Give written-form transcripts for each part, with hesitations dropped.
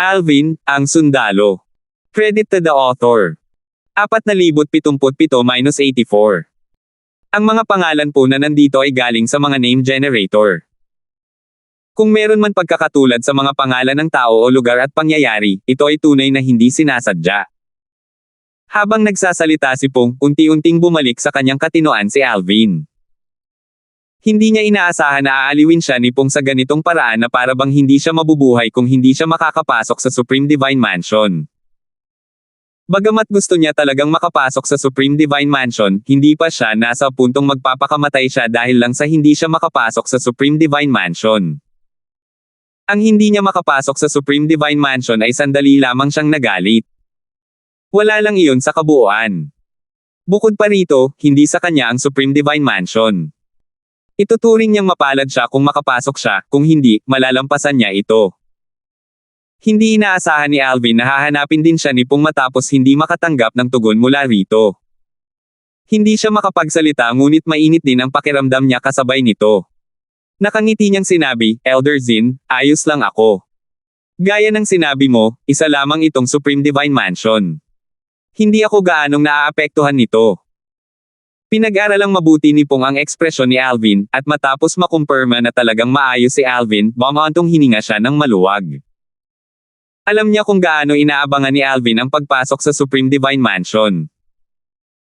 Alvin, ang sundalo. Credit to the author. 4,077-84. Ang mga pangalan po na nandito ay galing sa mga name generator. Kung meron man pagkakatulad sa mga pangalan ng tao o lugar at pangyayari, ito ay tunay na hindi sinasadya. Habang nagsasalita si Pong, unti-unting bumalik sa kanyang katinoan si Alvin. Hindi niya inaasahan na aaliwin siya ni Pong sa ganitong paraan na para bang hindi siya mabubuhay kung hindi siya makakapasok sa Supreme Divine Mansion. Bagamat gusto niya talagang makapasok sa Supreme Divine Mansion, hindi pa siya nasa puntong magpapakamatay siya dahil lang sa hindi siya makapasok sa Supreme Divine Mansion. Ang hindi niya makapasok sa Supreme Divine Mansion ay sandali lamang siyang nagalit. Wala lang iyon sa kabuuan. Bukod pa rito, hindi sa kanya ang Supreme Divine Mansion. Ituturing niyang mapalad siya kung makapasok siya, kung hindi, malalampasan niya ito. Hindi inaasahan ni Alvin na hahanapin din siya ni Pong matapos hindi makatanggap ng tugon mula rito. Hindi siya makapagsalita ngunit mainit din ang pakiramdam niya kasabay nito. Nakangiti niyang sinabi, "Elder Zin, ayos lang ako. Gaya ng sinabi mo, isa lamang itong Supreme Divine Mansion. Hindi ako gaanong naaapektuhan nito." Pinag-aralang mabuti ni Pong ang ekspresyon ni Alvin, at matapos makumpirma na talagang maayos si Alvin, bumantong hininga siya ng maluwag. Alam niya kung gaano inaabangan ni Alvin ang pagpasok sa Supreme Divine Mansion.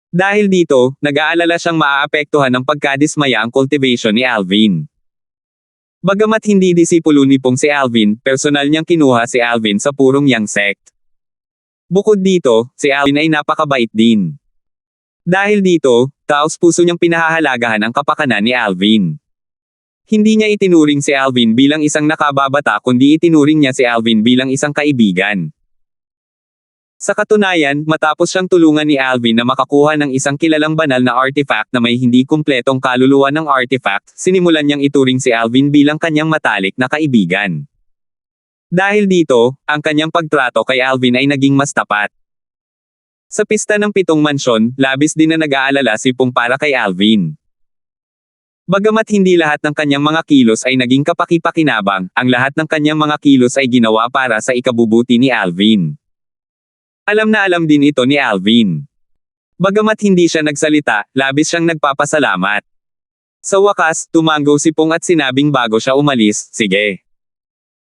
Dahil dito, nag-aalala siyang maaapektuhan ng pagkadismaya ang cultivation ni Alvin. Bagamat hindi disipulo ni Pong si Alvin, personal niyang kinuha si Alvin sa purong yang sect. Bukod dito, si Alvin ay napakabait din. Dahil dito, taos-puso niyang pinahahalagahan ang kapakanan ni Alvin. Hindi niya itinuring si Alvin bilang isang nakababata kundi itinuring niya si Alvin bilang isang kaibigan. Sa katunayan, matapos siyang tulungan ni Alvin na makakuha ng isang kilalang banal na artifact na may hindi kumpletong kaluluwa ng artifact, sinimulan niyang ituring si Alvin bilang kanyang matalik na kaibigan. Dahil dito, ang kanyang pagtrato kay Alvin ay naging mas tapat. Sa pista ng 7 mansyon, labis din na nag-aalala si Pong para kay Alvin. Bagamat hindi lahat ng kanyang mga kilos ay naging kapaki-pakinabang, ang lahat ng kanyang mga kilos ay ginawa para sa ikabubuti ni Alvin. Alam na alam din ito ni Alvin. Bagamat hindi siya nagsalita, labis siyang nagpapasalamat. Sa wakas, tumango si Pong at sinabing bago siya umalis, "Sige.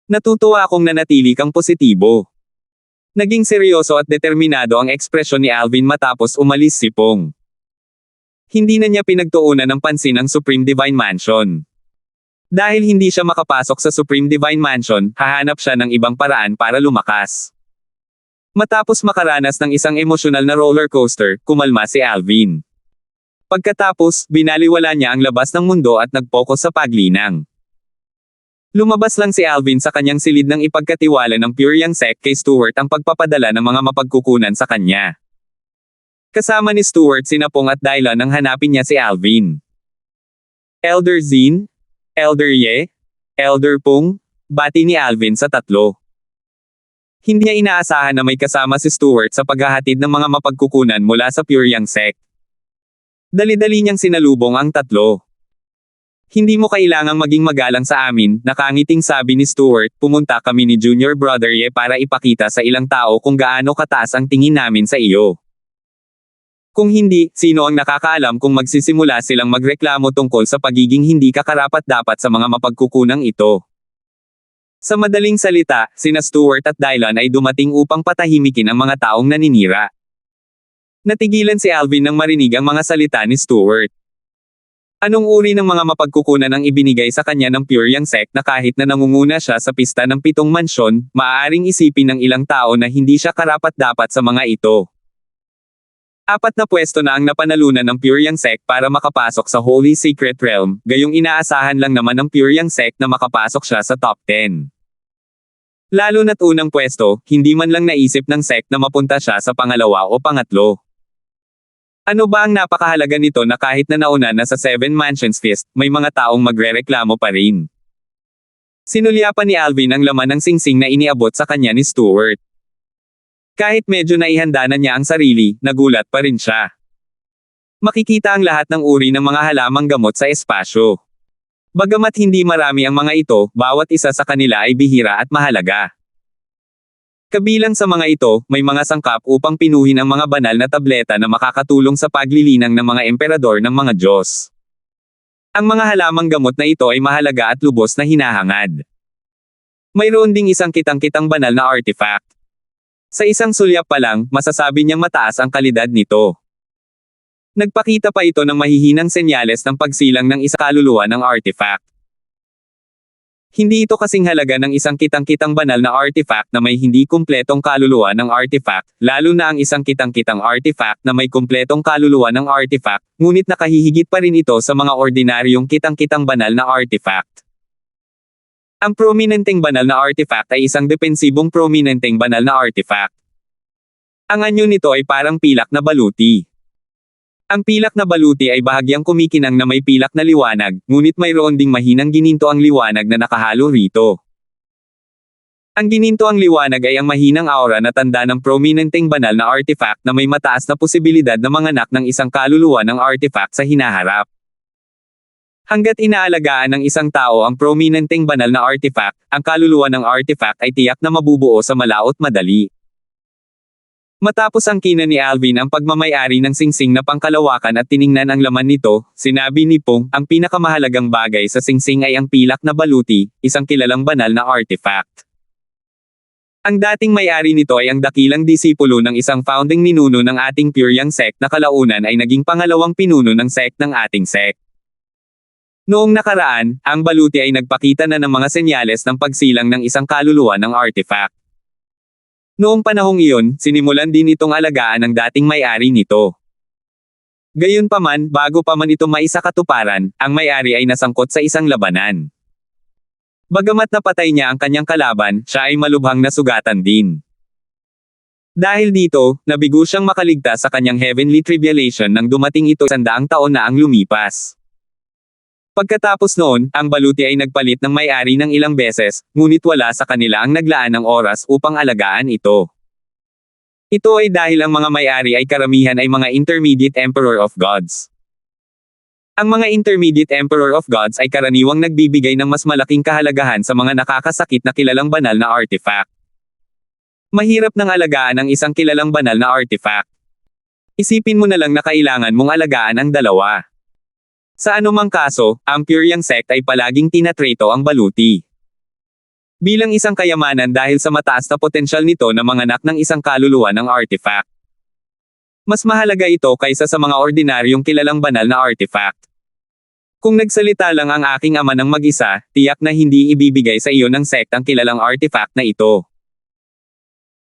Natutuwa akong nanatili kang positibo." Naging seryoso at determinado ang ekspresyon ni Alvin matapos umalis si Pong. Hindi na niya pinagtuunan ng pansin ang Supreme Divine Mansion. Dahil hindi siya makapasok sa Supreme Divine Mansion, hahanap siya ng ibang paraan para lumakas. Matapos makaranas ng isang emosyonal na roller coaster, kumalma si Alvin. Pagkatapos, binaliwala niya ang labas ng mundo at nag-focus sa paglinang. Lumabas lang si Alvin sa kanyang silid ng ipagkatiwala ng Pure Yang Sect kay Stuart ang pagpapadala ng mga mapagkukunan sa kanya. Kasama ni Stuart sina Pong at Dylan nang hanapin niya si Alvin. "Elder Zin? Elder Ye? Elder Pong?" bati ni Alvin sa tatlo. Hindi niya inaasahan na may kasama si Stuart sa paghahatid ng mga mapagkukunan mula sa Pure Yang Sect. Dali-dali niyang sinalubong ang tatlo. "Hindi mo kailangang maging magalang sa amin," nakangiting sabi ni Stuart, "pumunta kami ni Junior Brother Ye para ipakita sa ilang tao kung gaano kataas ang tingin namin sa iyo. Kung hindi, sino ang nakakaalam kung magsisimula silang magreklamo tungkol sa pagiging hindi kakarapat-dapat sa mga mapagkukunang ito." Sa madaling salita, sina Stuart at Dylan ay dumating upang patahimikin ang mga taong naninira. Natigilan si Alvin nang marinig ang mga salita ni Stuart. Anong uri ng mga mapagkukunan ang ibinigay sa kanya ng Pure Yang Sect na kahit na nangunguna siya sa pista ng 7 mansyon, maaaring isipin ng ilang tao na hindi siya karapat-dapat sa mga ito. 4 na pwesto na ang napanalunan ng Pure Yang Sect para makapasok sa Holy Secret Realm, gayong inaasahan lang naman ng Pure Yang Sect na makapasok siya sa top 10. Lalo na't unang pwesto, hindi man lang naisip ng sect na mapunta siya sa pangalawa o pangatlo. Ano ba ang napakahalaga nito na kahit na nauna na sa 7 Mansions Fist, may mga taong magrereklamo pa rin? Sinulyapan ni Alvin ang laman ng singsing na iniabot sa kanya ni Stuart. Kahit medyo naihanda na niya ang sarili, nagulat pa rin siya. Makikita ang lahat ng uri ng mga halamang gamot sa espasyo. Bagamat hindi marami ang mga ito, bawat isa sa kanila ay bihira at mahalaga. Kabilang sa mga ito, may mga sangkap upang pinuhin ang mga banal na tableta na makakatulong sa paglilinang ng mga emperador ng mga Diyos. Ang mga halamang gamot na ito ay mahalaga at lubos na hinahangad. Mayroon ding isang kitang-kitang banal na artifact. Sa isang sulyap pa lang, masasabi niyang mataas ang kalidad nito. Nagpakita pa ito ng mahihinang senyales ng pagsilang ng isang kaluluwa ng artifact. Hindi ito kasing halaga ng isang kitang-kitang banal na artifact na may hindi kumpletong kaluluwa ng artifact, lalo na ang isang kitang-kitang artifact na may kumpletong kaluluwa ng artifact, ngunit nakahihigit pa rin ito sa mga ordinaryong kitang-kitang banal na artifact. Ang prominenteng banal na artifact ay isang depensibong prominenteng banal na artifact. Ang anyo nito ay parang pilak na baluti. Ang pilak na baluti ay bahagyang kumikinang na may pilak na liwanag, ngunit mayroon ding mahinang gininto ang liwanag na nakahalo rito. Ang gininto ang liwanag ay ang mahinang aura na tanda ng prominenteng banal na artifact na may mataas na posibilidad na manganak ng isang kaluluwa ng artifact sa hinaharap. Hangga't inaalagaan ng isang tao ang prominenteng banal na artifact, ang kaluluwa ng artifact ay tiyak na mabubuo sa malaot madali. Matapos angkina ni Alvin ang pagmamay-ari ng singsing na pangkalawakan at tiningnan ang laman nito, sinabi ni Pong, ang pinakamahalagang bagay sa singsing ay ang pilak na baluti, isang kilalang banal na artifact. Ang dating may-ari nito ay ang dakilang disipulo ng isang founding ninuno ng ating Pyryang sect na kalaunan ay naging pangalawang pinuno ng sect ng ating sect. Noong nakaraan, ang baluti ay nagpakita na ng mga senyales ng pagsilang ng isang kaluluwa ng artifact. Noong panahong iyon, sinimulan din itong alagaan ng dating may-ari nito. Gayunpaman, bago pa man ito maisakatuparan, ang may-ari ay nasangkot sa isang labanan. Bagamat napatay niya ang kanyang kalaban, siya ay malubhang nasugatan din. Dahil dito, nabigo siyang makaligtas sa kanyang heavenly tribulation nang dumating ito 100 taon na ang lumipas. Pagkatapos noon, ang baluti ay nagpalit ng may-ari ng ilang beses, ngunit wala sa kanila ang naglaan ng oras upang alagaan ito. Ito ay dahil ang mga may-ari ay karamihan ay mga intermediate emperor of gods. Ang mga intermediate emperor of gods ay karaniwang nagbibigay ng mas malaking kahalagahan sa mga nakakasakit na kilalang banal na artifact. Mahirap nang alagaan ang isang kilalang banal na artifact. Isipin mo na lang na kailangan mong alagaan ang dalawa. Sa anumang kaso, ang Pyryang sect ay palaging tinatrato ang baluti bilang isang kayamanan dahil sa mataas na potensyal nito na manganak ng isang kaluluwa ng artifact. Mas mahalaga ito kaysa sa mga ordinaryong kilalang banal na artifact. Kung nagsalita lang ang aking ama ng mag-isa, tiyak na hindi ibibigay sa iyo ng sect ang kilalang artifact na ito.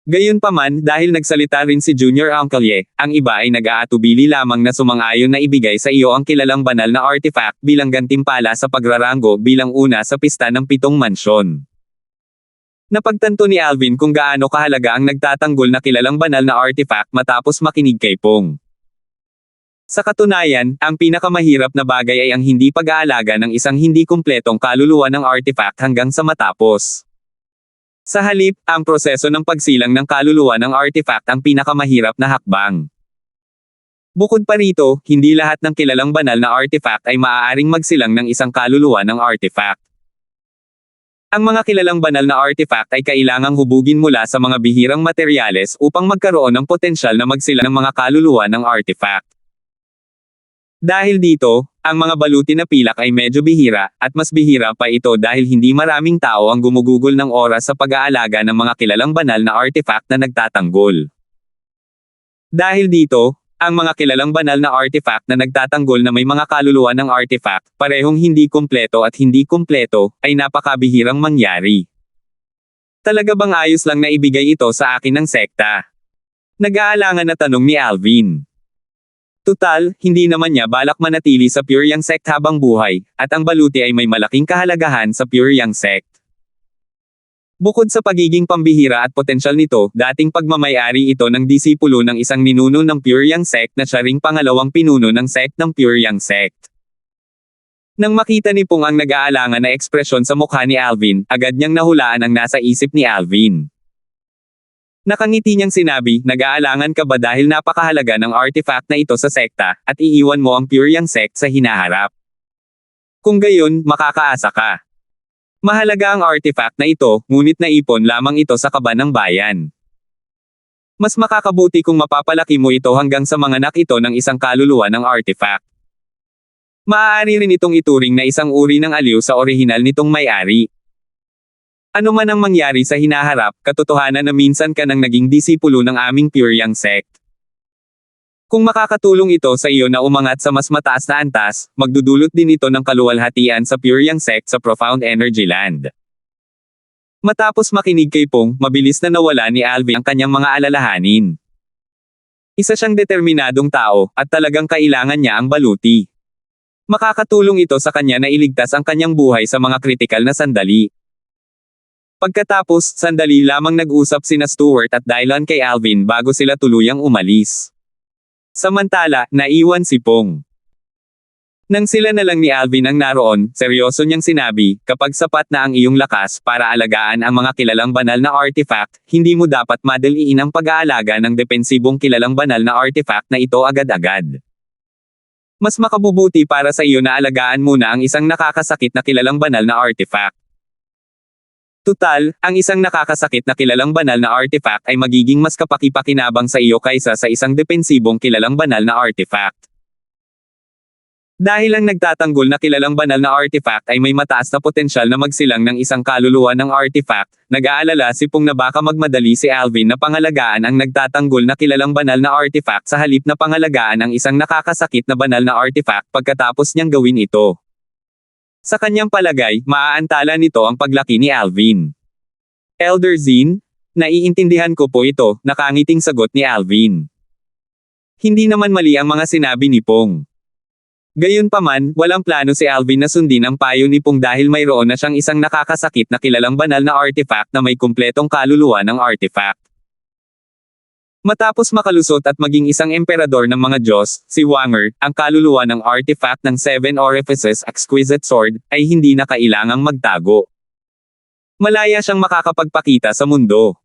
Gayunpaman, dahil nagsalita rin si Junior Uncle Ye, ang iba ay nag-aatubili lamang na sumang-ayon na ibigay sa iyo ang kilalang banal na artifact bilang gantimpala sa pagraranggo bilang una sa pista ng 7 mansyon. Napagtanto ni Alvin kung gaano kahalaga ang nagtatanggol na kilalang banal na artifact matapos makinig kay Pong. Sa katunayan, ang pinakamahirap na bagay ay ang hindi pag-aalaga ng isang hindi kumpletong kaluluwa ng artifact hanggang sa matapos. Sa halip, ang proseso ng pagsilang ng kaluluwa ng artifact ang pinakamahirap na hakbang. Bukod pa rito, hindi lahat ng kilalang banal na artifact ay maaaring magsilang ng isang kaluluwa ng artifact. Ang mga kilalang banal na artifact ay kailangang hubugin mula sa mga bihirang materyales upang magkaroon ng potensyal na magsilang ng mga kaluluwa ng artifact. Dahil dito, ang mga baluti na pilak ay medyo bihira, at mas bihira pa ito dahil hindi maraming tao ang gumugugol ng oras sa pag-aalaga ng mga kilalang banal na artifact na nagtatanggol. Dahil dito, ang mga kilalang banal na artifact na nagtatanggol na may mga kaluluwa ng artifact, parehong hindi kumpleto at hindi kumpleto, ay napakabihirang mangyari. Talaga bang ayos lang na ibigay ito sa akin ng sekta? Nag-aalangan na tanong ni Alvin. Tutal, hindi naman niya balak manatili sa Pyryang sect habang buhay, at ang baluti ay may malaking kahalagahan sa Pyryang sect. Bukod sa pagiging pambihira at potensyal nito, dating pagmamay-ari ito ng disipulo ng isang ninuno ng Pyryang sect na siya ring pangalawang pinuno ng sect ng Pyryang sect. Nang makita ni Pong ang nag-aalangan na ekspresyon sa mukha ni Alvin, agad niyang nahulaan ang nasa isip ni Alvin. Nakangiti niyang sinabi, nag-aalangan ka ba dahil napakahalaga ng artifact na ito sa sekta, at iiwan mo ang Pyryang sect sa hinaharap? Kung gayon, makakaasa ka. Mahalaga ang artifact na ito, ngunit naipon lamang ito sa kaba ng bayan. Mas makakabuti kung mapapalaki mo ito hanggang sa manganak ito ng isang kaluluwa ng artifact. Maaari rin itong ituring na isang uri ng aliw sa orihinal nitong may-ari. Ano man ang mangyari sa hinaharap, katotohanan na minsan ka nang naging disipulo ng aming Pure Yang sect. Kung makakatulong ito sa iyo na umangat sa mas mataas na antas, magdudulot din ito ng kaluwalhatian sa Pure Yang sect sa Profound Energy Land. Matapos makinig kay Pong, mabilis na nawala ni Alvin ang kanyang mga alalahanin. Isa siyang determinadong tao, at talagang kailangan niya ang baluti. Makakatulong ito sa kanya na iligtas ang kanyang buhay sa mga kritikal na sandali. Pagkatapos, sandali lamang nag-usap sina Stuart at Dylan kay Alvin bago sila tuluyang umalis. Samantala, naiwan si Pong. Nang sila na lang ni Alvin ang naroon, seryoso niyang sinabi, kapag sapat na ang iyong lakas para alagaan ang mga kilalang banal na artifact, hindi mo dapat madaliin ang pag-aalaga ng depensibong kilalang banal na artifact na ito agad-agad. Mas makabubuti para sa iyo na alagaan muna ang isang nakakasakit na kilalang banal na artifact. Tutal, ang isang nakakasakit na kilalang banal na artifact ay magiging mas kapaki-pakinabang sa iyo kaysa sa isang depensibong kilalang banal na artifact. Dahil ang nagtatanggol na kilalang banal na artifact ay may mataas na potensyal na magsilang ng isang kaluluwa ng artifact, nag-aalala si Pong na baka magmadali si Alvin na pangalagaan ang nagtatanggol na kilalang banal na artifact sa halip na pangalagaan ang isang nakakasakit na banal na artifact pagkatapos niyang gawin ito. Sa kanyang palagay, maaantala nito ang paglaki ni Alvin. Elder Zin, naiintindihan ko po ito, nakangiting sagot ni Alvin. Hindi naman mali ang mga sinabi ni Pong. Gayunpaman, walang plano si Alvin na sundin ang payo ni Pong dahil mayroon na siyang isang nakakasakit na kilalang banal na artifact na may kumpletong kaluluwa ng artifact. Matapos makalusot at maging isang emperador ng mga Diyos, si Wanger, ang kaluluwa ng artifact ng Seven Orifices Exquisite Sword, ay hindi na kailangang magtago. Malaya siyang makakapagpakita sa mundo.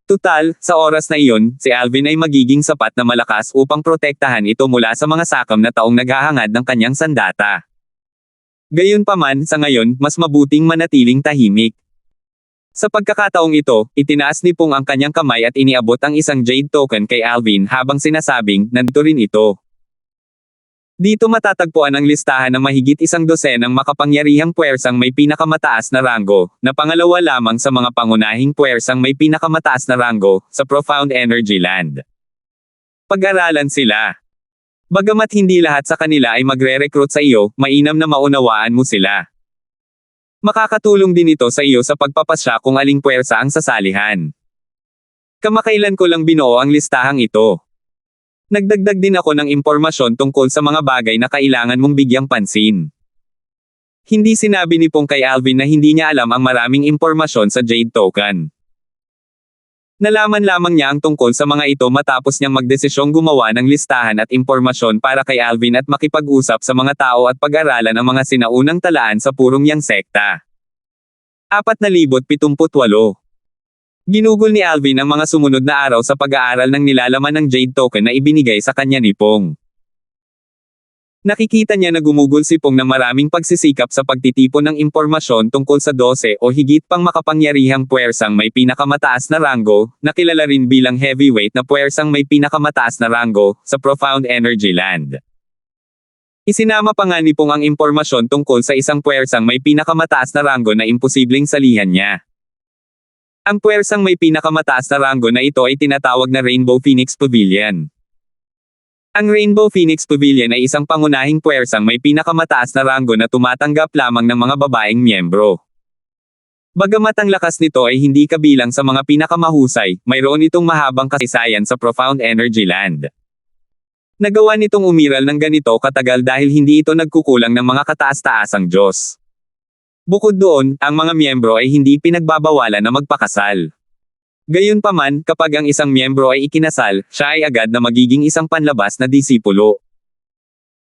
Tutal, sa oras na iyon, si Alvin ay magiging sapat na malakas upang protektahan ito mula sa mga sakam na taong naghahangad ng kanyang sandata. Gayunpaman, sa ngayon, mas mabuting manatiling tahimik. Sa pagkakataong ito, itinaas ni Pong ang kanyang kamay at iniabot ang isang jade token kay Alvin habang sinasabing, nandito rin ito. Dito matatagpuan ang listahan ng mahigit 100 ng makapangyarihang puwersang may pinakamataas na ranggo, na pangalawa lamang sa mga pangunahing puwersang may pinakamataas na ranggo, sa Profound Energy Land. Pag-aralan sila. Bagamat hindi lahat sa kanila ay magre-recruit sa iyo, mainam na maunawaan mo sila. Makakatulong din ito sa iyo sa pagpapasya kung aling puwersa ang sasalihan. Kamakailan ko lang binuo ang listahang ito. Nagdagdag din ako ng impormasyon tungkol sa mga bagay na kailangan mong bigyang pansin. Hindi sinabi ni Pong kay Alvin na hindi niya alam ang maraming impormasyon sa Jade Token. Nalaman lamang niya ang tungkol sa mga ito matapos niyang magdesisyong gumawa ng listahan at impormasyon para kay Alvin at makipag-usap sa mga tao at pag-aralan ang mga sinaunang talaan sa Purong Yang sekta. 4,078. Ginugol ni Alvin ang mga sumunod na araw sa pag-aaral ng nilalaman ng Jade Token na ibinigay sa kanya ni Pong. Nakikita niya na gumugol si Pong ng maraming pagsisikap sa pagtitipon ng impormasyon tungkol sa 12 o higit pang makapangyarihang puwersang may pinakamataas na ranggo, na kilala rin bilang heavyweight na puwersang may pinakamataas na ranggo, sa Profound Energy Land. Isinama pa nga ni Pong ang impormasyon tungkol sa isang puwersang may pinakamataas na ranggo na imposibleng salihan niya. Ang puwersang may pinakamataas na ranggo na ito ay tinatawag na Rainbow Phoenix Pavilion. Ang Rainbow Phoenix Pavilion ay isang pangunahing puwersang may pinakamataas na ranggo na tumatanggap lamang ng mga babaeng miyembro. Bagamat ang lakas nito ay hindi kabilang sa mga pinakamahusay, mayroon itong mahabang kasaysayan sa Profound Energy Land. Nagawa nitong umiral ng ganito katagal dahil hindi ito nagkukulang ng mga kataas-taasang Diyos. Bukod doon, ang mga miyembro ay hindi pinagbabawalan na magpakasal. Gayunpaman, kapag ang isang miyembro ay ikinasal, siya ay agad na magiging isang panlabas na disipulo.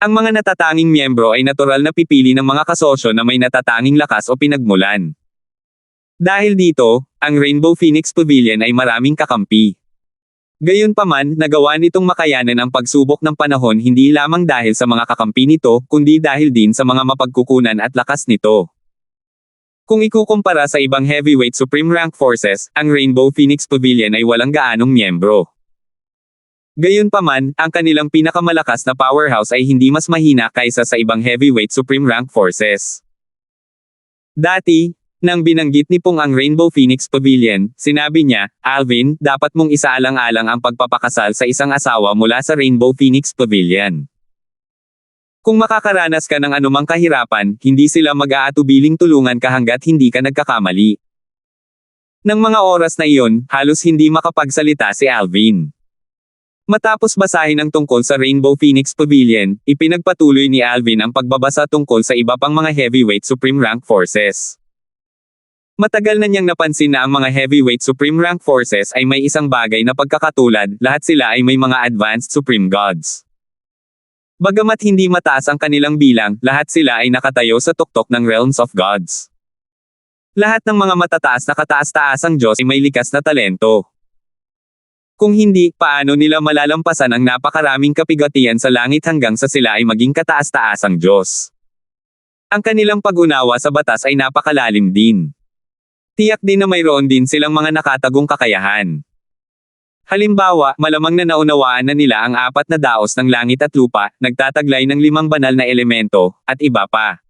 Ang mga natatanging miyembro ay natural na pipili ng mga kasosyo na may natatanging lakas o pinagmulan. Dahil dito, ang Rainbow Phoenix Pavilion ay maraming kakampi. Gayunpaman, nagawa nitong makayanan ang pagsubok ng panahon hindi lamang dahil sa mga kakampi nito, kundi dahil din sa mga mapagkukunan at lakas nito. Kung ikukumpara sa ibang heavyweight supreme rank forces, ang Rainbow Phoenix Pavilion ay walang gaanong miyembro. Gayunpaman, ang kanilang pinakamalakas na powerhouse ay hindi mas mahina kaysa sa ibang heavyweight supreme rank forces. Dati, nang binanggit ni Pong ang Rainbow Phoenix Pavilion, sinabi niya, "Alvin, dapat mong isaalang-alang ang pagpapakasal sa isang asawa mula sa Rainbow Phoenix Pavilion. Kung makakaranas ka ng anumang kahirapan, hindi sila mag-aatubiling tulungan ka hanggat hindi ka nagkakamali." Nang mga oras na iyon, halos hindi makapagsalita si Alvin. Matapos basahin ang tungkol sa Rainbow Phoenix Pavilion, ipinagpatuloy ni Alvin ang pagbabasa tungkol sa iba pang mga heavyweight supreme rank forces. Matagal na niyang napansin na ang mga heavyweight supreme rank forces ay may isang bagay na pagkakatulad, lahat sila ay may mga advanced supreme gods. Bagamat hindi mataas ang kanilang bilang, lahat sila ay nakatayo sa tuktok ng realms of gods. Lahat ng mga matataas na kataas-taasang Diyos ay may likas na talento. Kung hindi, paano nila malalampasan ang napakaraming kapigatian sa langit hanggang sa sila ay maging kataas-taasang Diyos? Ang kanilang pag-unawa sa batas ay napakalalim din. Tiyak din na mayroon din silang mga nakatagong kakayahan. Halimbawa, malamang na naunawaan na nila ang 4 na daos ng langit at lupa, nagtataglay ng 5 banal na elemento, at iba pa.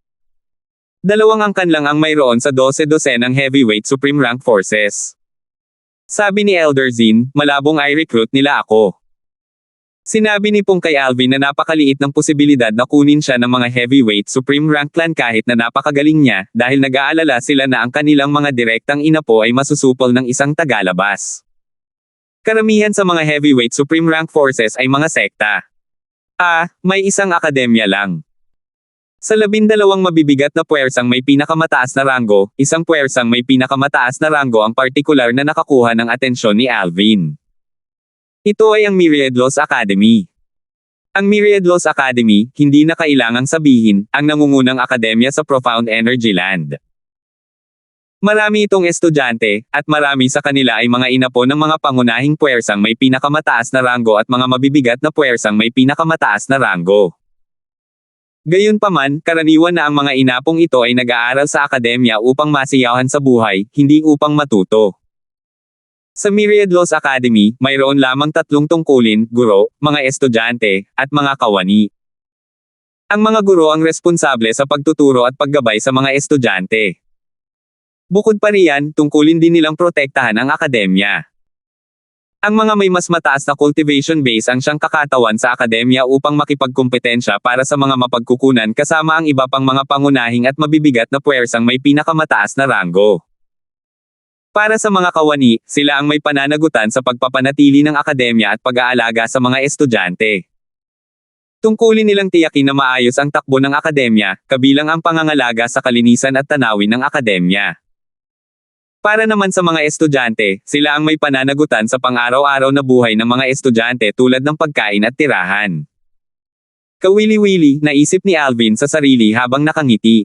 2 angkan lang ang mayroon sa 12 ng heavyweight supreme rank forces. Sabi ni Elder Zin, "Malabong i-recruit nila ako." Sinabi ni Pong kay Alvin na napakaliit ng posibilidad na kunin siya ng mga heavyweight supreme rank clan kahit na napakagaling niya, dahil nag-aalala sila na ang kanilang mga direktang inapo ay masusupol ng isang tagalabas. Karamihan sa mga heavyweight supreme rank forces ay mga sekta. May isang akademya lang. Sa 12 mabibigat na puwersang may pinakamataas na ranggo, isang puwersang may pinakamataas na ranggo ang partikular na nakakuha ng atensyon ni Alvin. Ito ay ang Myriad Laws Academy. Ang Myriad Laws Academy, hindi na kailangang sabihin, ang nangungunang akademya sa Profound Energy Land. Marami itong estudyante, at marami sa kanila ay mga inapo ng mga pangunahing puwersang may pinakamataas na ranggo at mga mabibigat na puwersang may pinakamataas na ranggo. Gayunpaman, karaniwan na ang mga inapong ito ay nag-aaral sa akademya upang masiyahan sa buhay, hindi upang matuto. Sa Myriad Laws Academy, mayroon lamang 3 tungkulin, guro, mga estudyante, at mga kawani. Ang mga guro ang responsable sa pagtuturo at paggabay sa mga estudyante. Bukod pa riyan, tungkulin din nilang protektahan ang akademya. Ang mga may mas mataas na cultivation base ang siyang kakatawan sa akademya upang makipagkumpetensya para sa mga mapagkukunan kasama ang iba pang mga pangunahing at mabibigat na puwersang may pinakamataas na ranggo. Para sa mga kawani, sila ang may pananagutan sa pagpapanatili ng akademya at pag-aalaga sa mga estudyante. Tungkulin nilang tiyakin na maayos ang takbo ng akademya, kabilang ang pangangalaga sa kalinisan at tanawin ng akademya. Para naman sa mga estudyante, sila ang may pananagutan sa pang-araw-araw na buhay ng mga estudyante tulad ng pagkain at tirahan. Kawili-wili, naisip ni Alvin sa sarili habang nakangiti.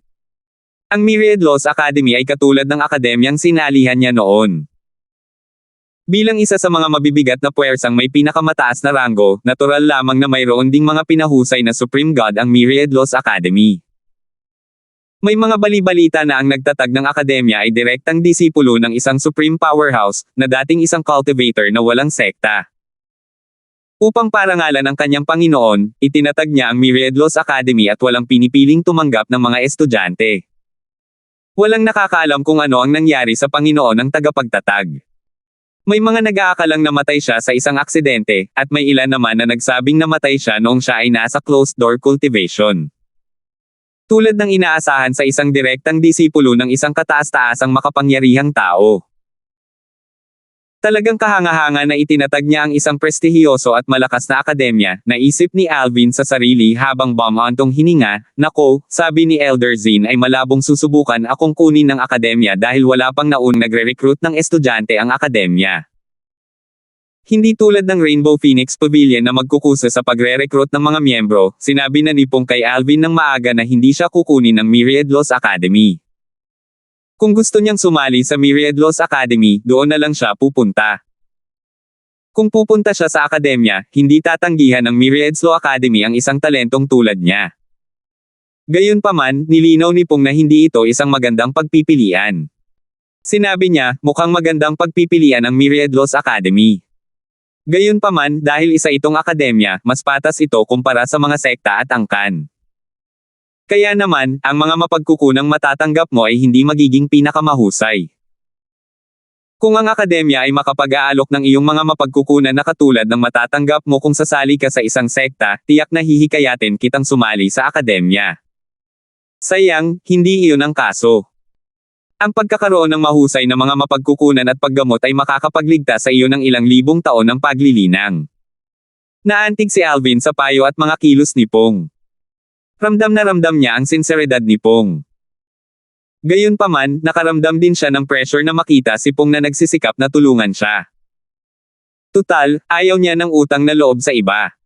Ang Myriad Laws Academy ay katulad ng akademyang sinalihan niya noon. Bilang isa sa mga mabibigat na puwersang may pinakamataas na ranggo, natural lamang na mayroon ding mga pinahusay na Supreme God ang Myriad Laws Academy. May mga bali-balita na ang nagtatag ng akademya ay direktang disipulo ng isang supreme powerhouse, na dating isang cultivator na walang sekta. Upang parangalan ang kanyang Panginoon, itinatag niya ang Myriad Laws Academy at walang pinipiling tumanggap ng mga estudyante. Walang nakakaalam kung ano ang nangyari sa Panginoon ng tagapagtatag. May mga nag-aakalang namatay siya sa isang aksidente, at may ilan naman na nagsabing namatay siya noong siya ay nasa closed-door cultivation. Tulad ng inaasahan sa isang direktang disipulo ng isang kataas-taasang makapangyarihang tao. Talagang kahanga-hanga na itinatag niya ang isang prestihiyoso at malakas na akademya, naisip ni Alvin sa sarili habang bumantong hininga. "Nako," sabi ni Elder Zin, "ay malabong susubukan akong kunin ng akademya dahil wala pang naunang nagre-recruit ng estudyante ang akademya." Hindi tulad ng Rainbow Phoenix Pavilion na magkukusa sa pagre-recruit ng mga miyembro, sinabi na ni Pong kay Alvin ng maaga na hindi siya kukunin ng Myriad Laws Academy. Kung gusto niyang sumali sa Myriad Laws Academy, doon na lang siya pupunta. Kung pupunta siya sa akademya, hindi tatanggihan ng Myriad Law Academy ang isang talentong tulad niya. Gayunpaman, nilinaw ni Pong na hindi ito isang magandang pagpipilian. Sinabi niya, mukhang magandang pagpipilian ang Myriad Laws Academy. Gayunpaman, dahil isa itong akademya, mas patas ito kumpara sa mga sekta at angkan. Kaya naman, ang mga mapagkukunang matatanggap mo ay hindi magiging pinakamahusay. Kung ang akademya ay makapag-aalok ng iyong mga mapagkukunan na katulad ng matatanggap mo kung sasali ka sa isang sekta, tiyak na hihikayatin kitang sumali sa akademya. Sayang, hindi iyon ang kaso. Ang pagkakaroon ng mahusay na mga mapagkukunan at paggamot ay makakapagligtas sa iyo ng ilang libong taon ng paglilinang. Naantig si Alvin sa payo at mga kilos ni Pong. Ramdam na ramdam niya ang sinseridad ni Pong. Gayunpaman, nakaramdam din siya ng pressure na makita si Pong na nagsisikap na tulungan siya. Tutal, ayaw niya ng utang na loob sa iba.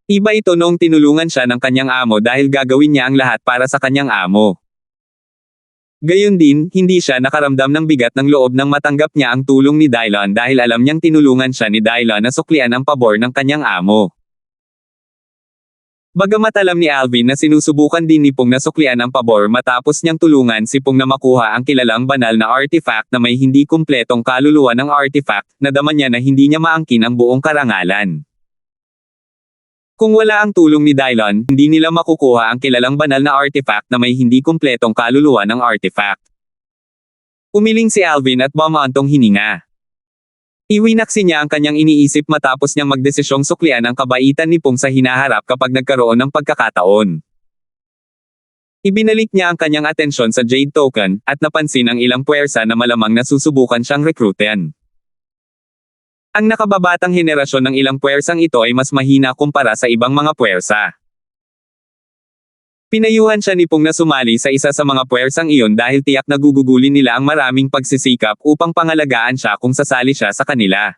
Iba ito noong tinulungan siya ng kanyang amo dahil gagawin niya ang lahat para sa kanyang amo. Gayon din, hindi siya nakaramdam ng bigat ng loob nang matanggap niya ang tulong ni Dylon dahil alam niyang tinulungan siya ni Dylon na suklian ang pabor ng kanyang amo. Bagamat alam ni Alvin na sinusubukan din ni Pong na suklian ang pabor matapos niyang tulungan si Pong na makuha ang kilalang banal na artifact na may hindi kumpletong kaluluwa ng artifact, nadama niya na hindi niya maangkin ang buong karangalan. Kung wala ang tulong ni Dylon, hindi nila makukuha ang kilalang banal na artifact na may hindi kumpletong kaluluwa ng artifact. Umiling si Alvin at bumantong hininga. Iwinaksi niya ang kanyang iniisip matapos niyang magdesisyong suklian ang kabaitan ni Pong sa hinaharap kapag nagkaroon ng pagkakataon. Ibinalik niya ang kanyang atensyon sa Jade Token, at napansin ang ilang puwersa na malamang nasusubukan siyang rekrutin. Ang nakababatang henerasyon ng ilang puwersang ito ay mas mahina kumpara sa ibang mga puwersa. Pinayuhan siya ni Pong na sumali sa isa sa mga puwersang iyon dahil tiyak na gugugulin nila ang maraming pagsisikap upang pangalagaan siya kung sasali siya sa kanila.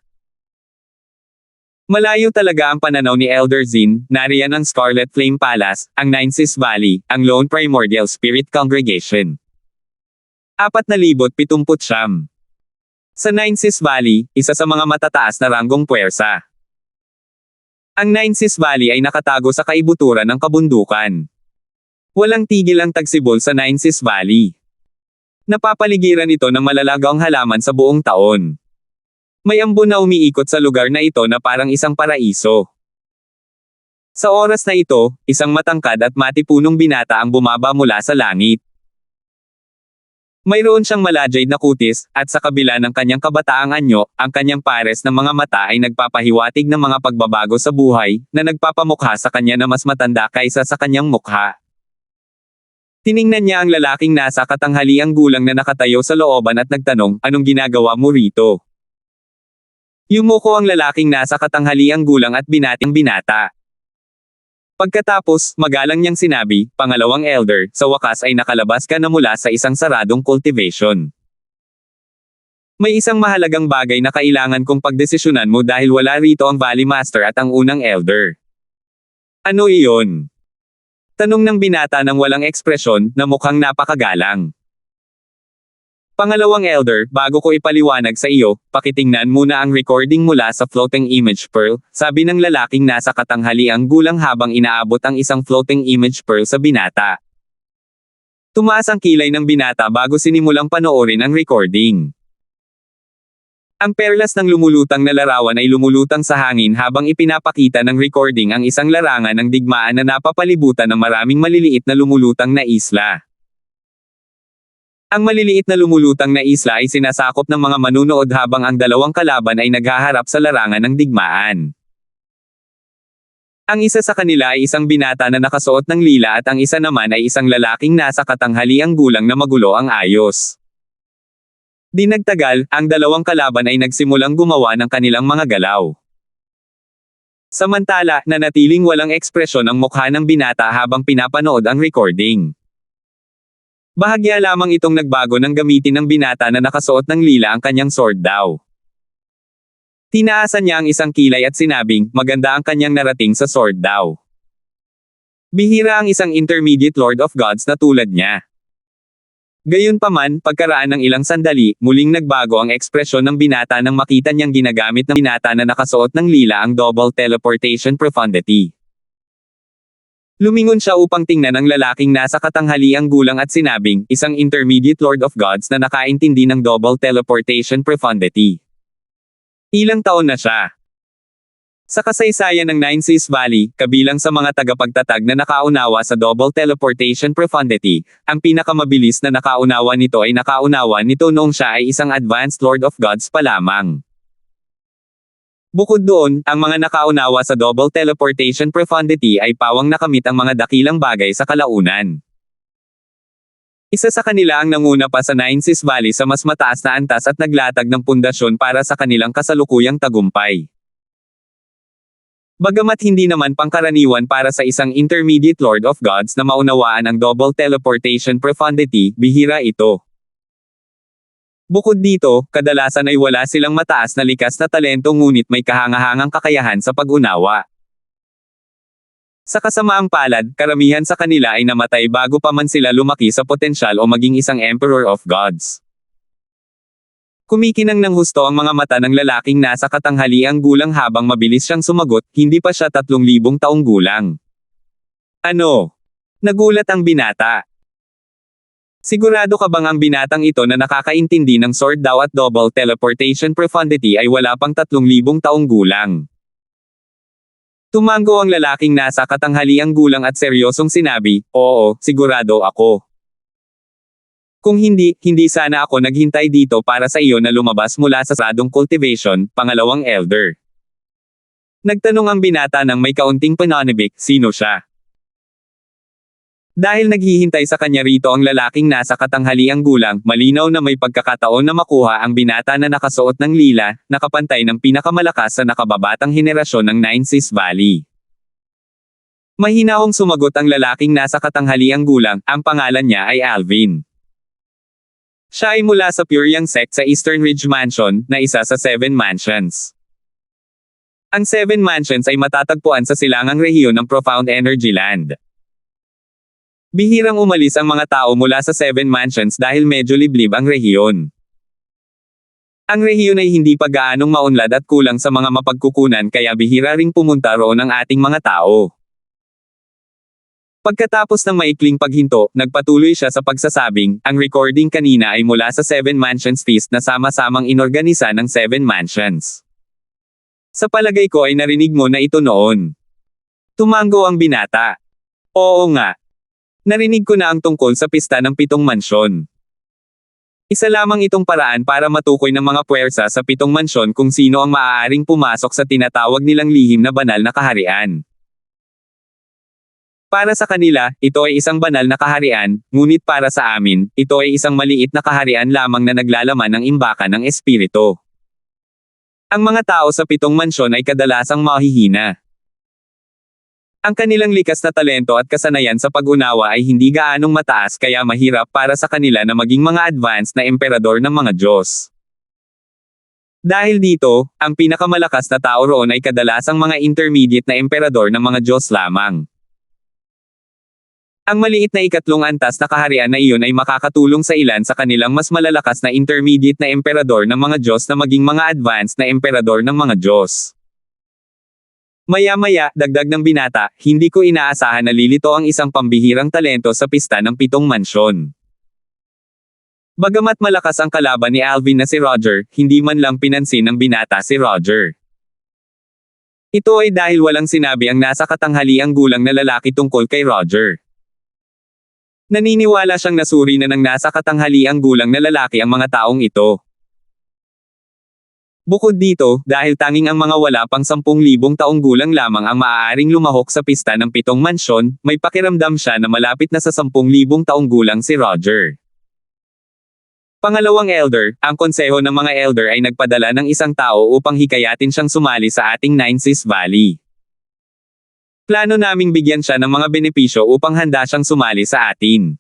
Malayo talaga ang pananaw ni Elder Zin, nariyan ang Scarlet Flame Palace, ang Nine Seas Valley, ang Lone Primordial Spirit Congregation. 4,079. Sa Nine Seas Valley, isa sa mga matataas na ranggong puwersa. Ang Nine Seas Valley ay nakatago sa kaibuturan ng kabundukan. Walang tigil ang tagsibol sa Nine Seas Valley. Napapaligiran ito ng malalagong halaman sa buong taon. May ambon na umiikot sa lugar na ito na parang isang paraiso. Sa oras na ito, isang matangkad at matipunong binata ang bumaba mula sa langit. Mayroon siyang malajade na kutis, at sa kabila ng kanyang kabataang anyo, ang kanyang pares ng mga mata ay nagpapahiwatig ng mga pagbabago sa buhay, na nagpapamukha sa kanya na mas matanda kaysa sa kanyang mukha. Tiningnan niya ang lalaking nasa katanghaliang gulang na nakatayo sa looban at nagtanong, anong ginagawa mo rito? Yumuko ang lalaking nasa katanghaliang gulang at binating binata. Pagkatapos, magalang niyang sinabi, pangalawang elder, sa wakas ay nakalabas ka na mula sa isang saradong cultivation. May isang mahalagang bagay na kailangan kong pagdesisyonan mo dahil wala rito ang Valley Master at ang unang elder. Ano iyon? Tanong ng binata ng walang ekspresyon, na mukhang napakagalang. Pangalawang elder, bago ko ipaliwanag sa iyo, pakitingnan muna ang recording mula sa Floating Image Pearl, sabi ng lalaking nasa katanghaliang gulang habang inaabot ang isang Floating Image Pearl sa binata. Tumaas ang kilay ng binata bago sinimulang panoorin ang recording. Ang perlas ng lumulutang na larawan ay lumulutang sa hangin habang ipinapakita ng recording ang isang larangan ng digmaan na napapalibutan ng maraming maliliit na lumulutang na isla. Ang maliliit na lumulutang na isla ay sinasakop ng mga manunood habang ang dalawang kalaban ay naghaharap sa larangan ng digmaan. Ang isa sa kanila ay isang binata na nakasuot ng lila at ang isa naman ay isang lalaking nasa katanghaliang gulang na magulo ang ayos. Di nagtagal, ang dalawang kalaban ay nagsimulang gumawa ng kanilang mga galaw. Samantala, nanatiling walang ekspresyon ang mukha ng binata habang pinapanood ang recording. Bahagya lamang itong nagbago nang gamitin ng binata na nakasuot ng lila ang kanyang sword daw. Tinaasan niya ang isang kilay at sinabing, maganda ang kanyang narating sa sword daw. Bihira ang isang intermediate Lord of Gods na tulad niya. Gayunpaman, pagkaraan ng ilang sandali, muling nagbago ang ekspresyon ng binata nang makita niyang ginagamit ng binata na nakasuot ng lila ang double teleportation profundity. Lumingon siya upang tingnan ang lalaking nasa katanghaliang gulang at sinabing, isang intermediate Lord of Gods na nakaintindi ng double teleportation profundity. Ilang taon na siya? Sa kasaysayan ng Nine Seas Valley, kabilang sa mga tagapagtatag na nakaunawa sa double teleportation profundity, ang pinakamabilis na nakaunawa nito ay nakaunawa nito noong siya ay isang advanced Lord of Gods pa lamang. Bukod doon, ang mga nakaunawa sa double teleportation profundity ay pawang nakamit ang mga dakilang bagay sa kalaunan. Isa sa kanila ang nanguna pa sa Nine Seas Valley sa mas mataas na antas at naglatag ng pundasyon para sa kanilang kasalukuyang tagumpay. Bagamat hindi naman pangkaraniwan para sa isang intermediate Lord of Gods na maunawaan ang double teleportation profundity, bihira ito. Bukod dito, kadalasan ay wala silang mataas na likas na talento ngunit may kahangahangang kakayahan sa pag-unawa. Sa kasamaang palad, karamihan sa kanila ay namatay bago pa man sila lumaki sa potensyal o maging isang Emperor of Gods. Kumikinang ng husto ang mga mata ng lalaking nasa katanghaliang gulang habang mabilis siyang sumagot, hindi pa siya 3,000 taong gulang. Ano? Nagulat ang binata. Sigurado ka bang ang binatang ito na nakakaintindi ng sword daw at double teleportation profundity ay wala pang 3,000 taong gulang? Tumango ang lalaking nasa katanghaliang gulang at seryosong sinabi, oo, sigurado ako. Kung hindi, hindi sana ako naghintay dito para sa iyo na lumabas mula sa sadong cultivation, pangalawang elder. Nagtanong ang binata ng may kaunting pananabik, sino siya? Dahil naghihintay sa kanya rito ang lalaking nasa katanghaliang gulang, malinaw na may pagkakataon na makuha ang binata na nakasuot ng lila, nakapantay ng pinakamalakas sa nakababatang henerasyon ng Nine Seas Valley. Mahinahong sumagot ang lalaking nasa katanghaliang gulang, ang pangalan niya ay Alvin. Siya ay mula sa Puriang sect sa Eastern Ridge Mansion, na isa sa 7 mansions. Ang 7 mansions ay matatagpuan sa silangang rehiyon ng Profound Energy Land. Bihirang umalis ang mga tao mula sa 7 mansions dahil medyo liblib ang rehiyon. Ang rehiyon ay hindi pa gaanong maunlad at kulang sa mga mapagkukunan kaya bihira ring pumunta roon ang ating mga tao. Pagkatapos ng maikling paghinto, nagpatuloy siya sa pagsasabing, ang recording kanina ay mula sa 7 Mansions Feast na sama-samang inorganisa ng 7 Mansions. Sa palagay ko ay narinig mo na ito noon. Tumango ang binata. Oo nga. Narinig ko na ang tungkol sa pista ng 7 mansyon. Isa lamang itong paraan para matukoy ng mga puwersa sa 7 mansyon kung sino ang maaaring pumasok sa tinatawag nilang lihim na banal na kaharian. Para sa kanila, ito ay isang banal na kaharian, ngunit para sa amin, ito ay isang maliit na kaharian lamang na naglalaman ng imbakan ng espiritu. Ang mga tao sa 7 mansyon ay kadalasang mahihina. Ang kanilang likas na talento at kasanayan sa pag-unawa ay hindi gaanong mataas kaya mahirap para sa kanila na maging mga advanced na emperador ng mga Diyos. Dahil dito, ang pinakamalakas na tao roon ay kadalasang mga intermediate na emperador ng mga Diyos lamang. Ang maliit na ikatlong antas na kaharian na iyon ay makakatulong sa ilan sa kanilang mas malalakas na intermediate na emperador ng mga Diyos na maging mga advanced na emperador ng mga Diyos. Maya-maya, dagdag ng binata, hindi ko inaasahan na lilito ang isang pambihirang talento sa pista ng 7 mansyon. Bagamat malakas ang kalaban ni Alvin na si Roger, hindi man lang pinansin ng binata si Roger. Ito ay dahil walang sinabi ang nasa katanghaliang gulang na lalaki tungkol kay Roger. Naniniwala siyang nasuri na ng nasa katanghaliang gulang na lalaki ang mga taong ito. Bukod dito, dahil tanging ang mga wala pang 10,000 taong gulang lamang ang maaaring lumahok sa pista ng 7 mansyon, may pakiramdam siya na malapit na sa 10,000 taong gulang si Roger. Pangalawang elder, ang konseho ng mga elder ay nagpadala ng isang tao upang hikayatin siyang sumali sa ating Nine Seas Valley. Plano naming bigyan siya ng mga benepisyo upang handa siyang sumali sa atin.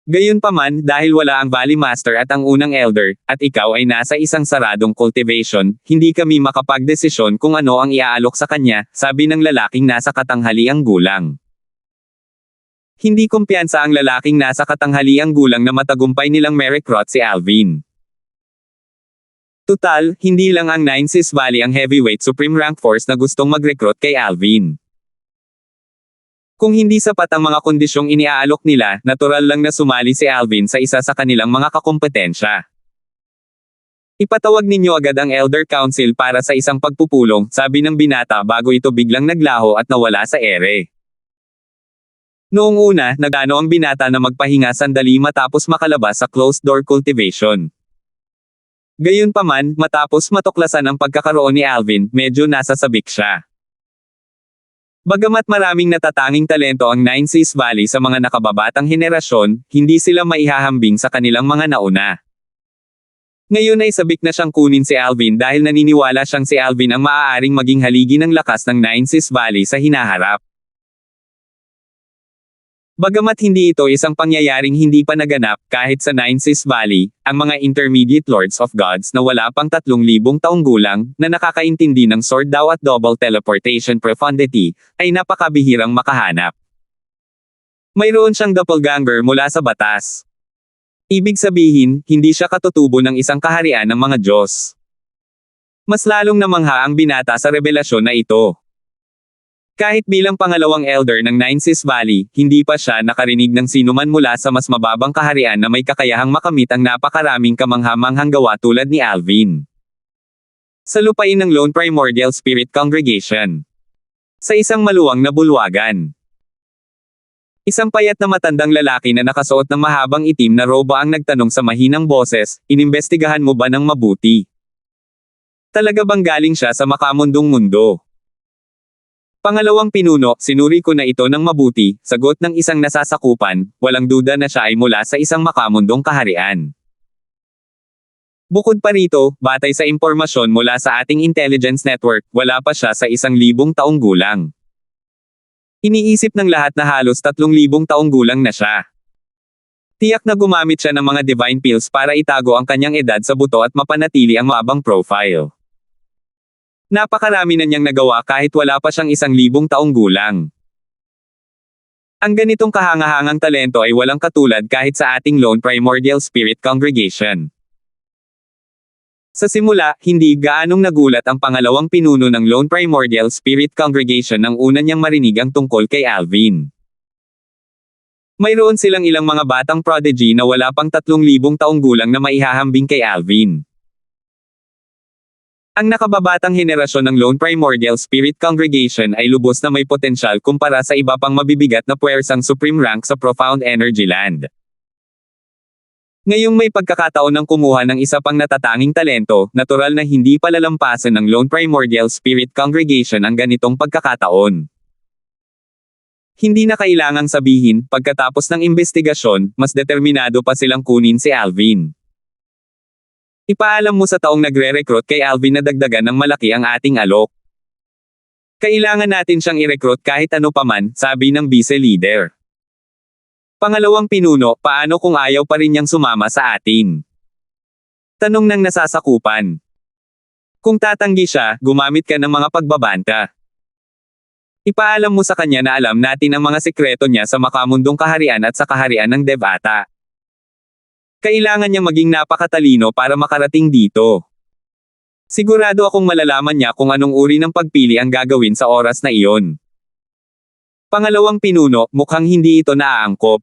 Gayunpaman, dahil wala ang Valley Master at ang unang elder, at ikaw ay nasa isang saradong cultivation, hindi kami makapagdesisyon kung ano ang iaalok sa kanya, sabi ng lalaking nasa katanghaliang gulang. Hindi kumpiyansa ang lalaking nasa katanghaliang gulang na matagumpay nilang merekrot si Alvin. Tutal, hindi lang ang Nine Seas Valley ang heavyweight supreme rank force na gustong mag-recruit kay Alvin. Kung hindi sapat ang mga kondisyong iniaalok nila, natural lang na sumali si Alvin sa isa sa kanilang mga kakumpetensya. Ipatawag ninyo agad ang Elder Council para sa isang pagpupulong, sabi ng binata bago ito biglang naglaho at nawala sa ere. Noong una, nagano ang binata na magpahinga sandali matapos makalabas sa closed-door cultivation. Gayunpaman, matapos matuklasan ang pagkakaroon ni Alvin, medyo nasasabik siya. Bagamat maraming natatanging talento ang Nine Seas Valley sa mga nakababatang henerasyon, hindi sila maihahambing sa kanilang mga nauna. Ngayon ay sabik na siyang kunin si Alvin dahil naniniwala siyang si Alvin ang maaaring maging haligi ng lakas ng Nine Seas Valley sa hinaharap. Bagamat hindi ito isang pangyayaring hindi pa naganap, kahit sa Nine Seas Valley, ang mga intermediate Lords of Gods na wala pang 3,000 taong gulang, na nakakaintindi ng sword daw at double teleportation profundity, ay napakabihirang makahanap. Mayroon siyang doppelganger mula sa batas. Ibig sabihin, hindi siya katutubo ng isang kaharian ng mga Diyos. Mas lalong namangha ang binata sa revelasyon na ito. Kahit bilang pangalawang elder ng Nine Seas Valley, hindi pa siya nakarinig ng sinuman mula sa mas mababang kaharian na may kakayahang makamit ang napakaraming kamangha-manghang gawa tulad ni Alvin. Sa lupain ng Lone Primordial Spirit Congregation. Sa isang maluwang na bulwagan. Isang payat na matandang lalaki na nakasuot ng mahabang itim na roba ang nagtanong sa mahinang boses, inimbestigahan mo ba ng mabuti? Talaga bang galing siya sa makamundong mundo? Pangalawang pinuno, sinuri ko na ito ng mabuti, sagot ng isang nasasakupan, walang duda na siya ay mula sa isang makamundong kaharian. Bukod pa rito, batay sa impormasyon mula sa ating intelligence network, wala pa siya sa 1,000 taong gulang. Iniisip ng lahat na halos 3,000 taong gulang na siya. Tiyak na gumamit siya ng mga divine pills para itago ang kanyang edad sa buto at mapanatili ang maabang profile. Napakarami na niyang nagawa kahit wala pa siyang 1,000 taong gulang. Ang ganitong kahangahangang talento ay walang katulad kahit sa ating Lone Primordial Spirit Congregation. Sa simula, hindi gaanong nagulat ang pangalawang pinuno ng Lone Primordial Spirit Congregation nang una niyang marinig ang tungkol kay Alvin. Mayroon silang ilang mga batang prodigy na wala pang 3,000 taong gulang na maihahambing kay Alvin. Ang nakababatang henerasyon ng Lone Primordial Spirit Congregation ay lubos na may potensyal kumpara sa iba pang mabibigat na puwersang supreme rank sa Profound Energy Land. Ngayong may pagkakataon ng kumuha ng isa pang natatanging talento, natural na hindi palalampasan ng Lone Primordial Spirit Congregation ang ganitong pagkakataon. Hindi na kailangang sabihin, pagkatapos ng investigasyon, mas determinado pa silang kunin si Alvin. Ipaalam mo sa taong nagre-recruit kay Alvin na dagdagan ng malaki ang ating alok. Kailangan natin siyang i-recruit kahit ano paman, sabi ng vice leader. Pangalawang pinuno, paano kung ayaw pa rin niyang sumama sa atin? Tanong ng nasasakupan. Kung tatanggi siya, gumamit ka ng mga pagbabanta. Ipaalam mo sa kanya na alam natin ang mga sekreto niya sa makamundong kaharian at sa kaharian ng Devata. Kailangan niya maging napakatalino para makarating dito. Sigurado akong malalaman niya kung anong uri ng pagpili ang gagawin sa oras na iyon. Pangalawang pinuno, mukhang hindi ito naaangkop.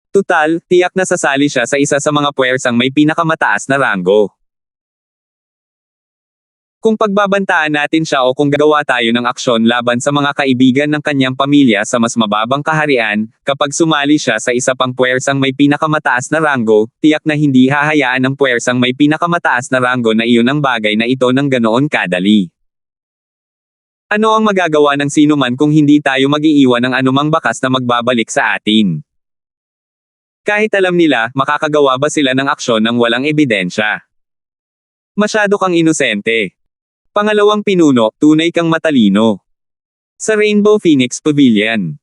Tutal, tiyak na sasali siya sa isa sa mga puwersang may pinakamataas na ranggo. Kung pagbabantaan natin siya o kung gagawa tayo ng aksyon laban sa mga kaibigan ng kanyang pamilya sa mas mababang kaharian, kapag sumali siya sa isa pang puwersang may pinakamataas na ranggo, tiyak na hindi hahayaan ng puwersang may pinakamataas na ranggo na iyon ang bagay na ito ng ganoon kadali. Ano ang magagawa ng sinuman kung hindi tayo mag-iiwan ng anumang bakas na magbabalik sa atin? Kahit alam nila, makakagawa ba sila ng aksyon nang walang ebidensya? Masyado kang inosente. Pangalawang pinuno, tunay kang matalino. Sa Rainbow Phoenix Pavilion.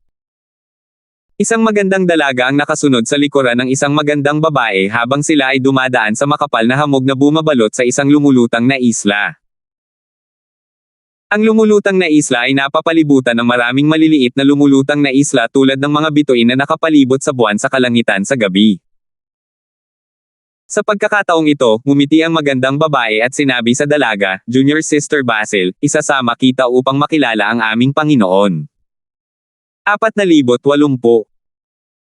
Isang magandang dalaga ang nakasunod sa likuran ng isang magandang babae habang sila ay dumadaan sa makapal na hamog na bumabalot sa isang lumulutang na isla. Ang lumulutang na isla ay napapalibutan ng maraming maliliit na lumulutang na isla tulad ng mga bituin na nakapalibot sa buwan sa kalangitan sa gabi. Sa pagkakataong ito, ngumiti ang magandang babae at sinabi sa dalaga, Junior Sister Basil, isasama kita upang makilala ang aming Panginoon. 4,080.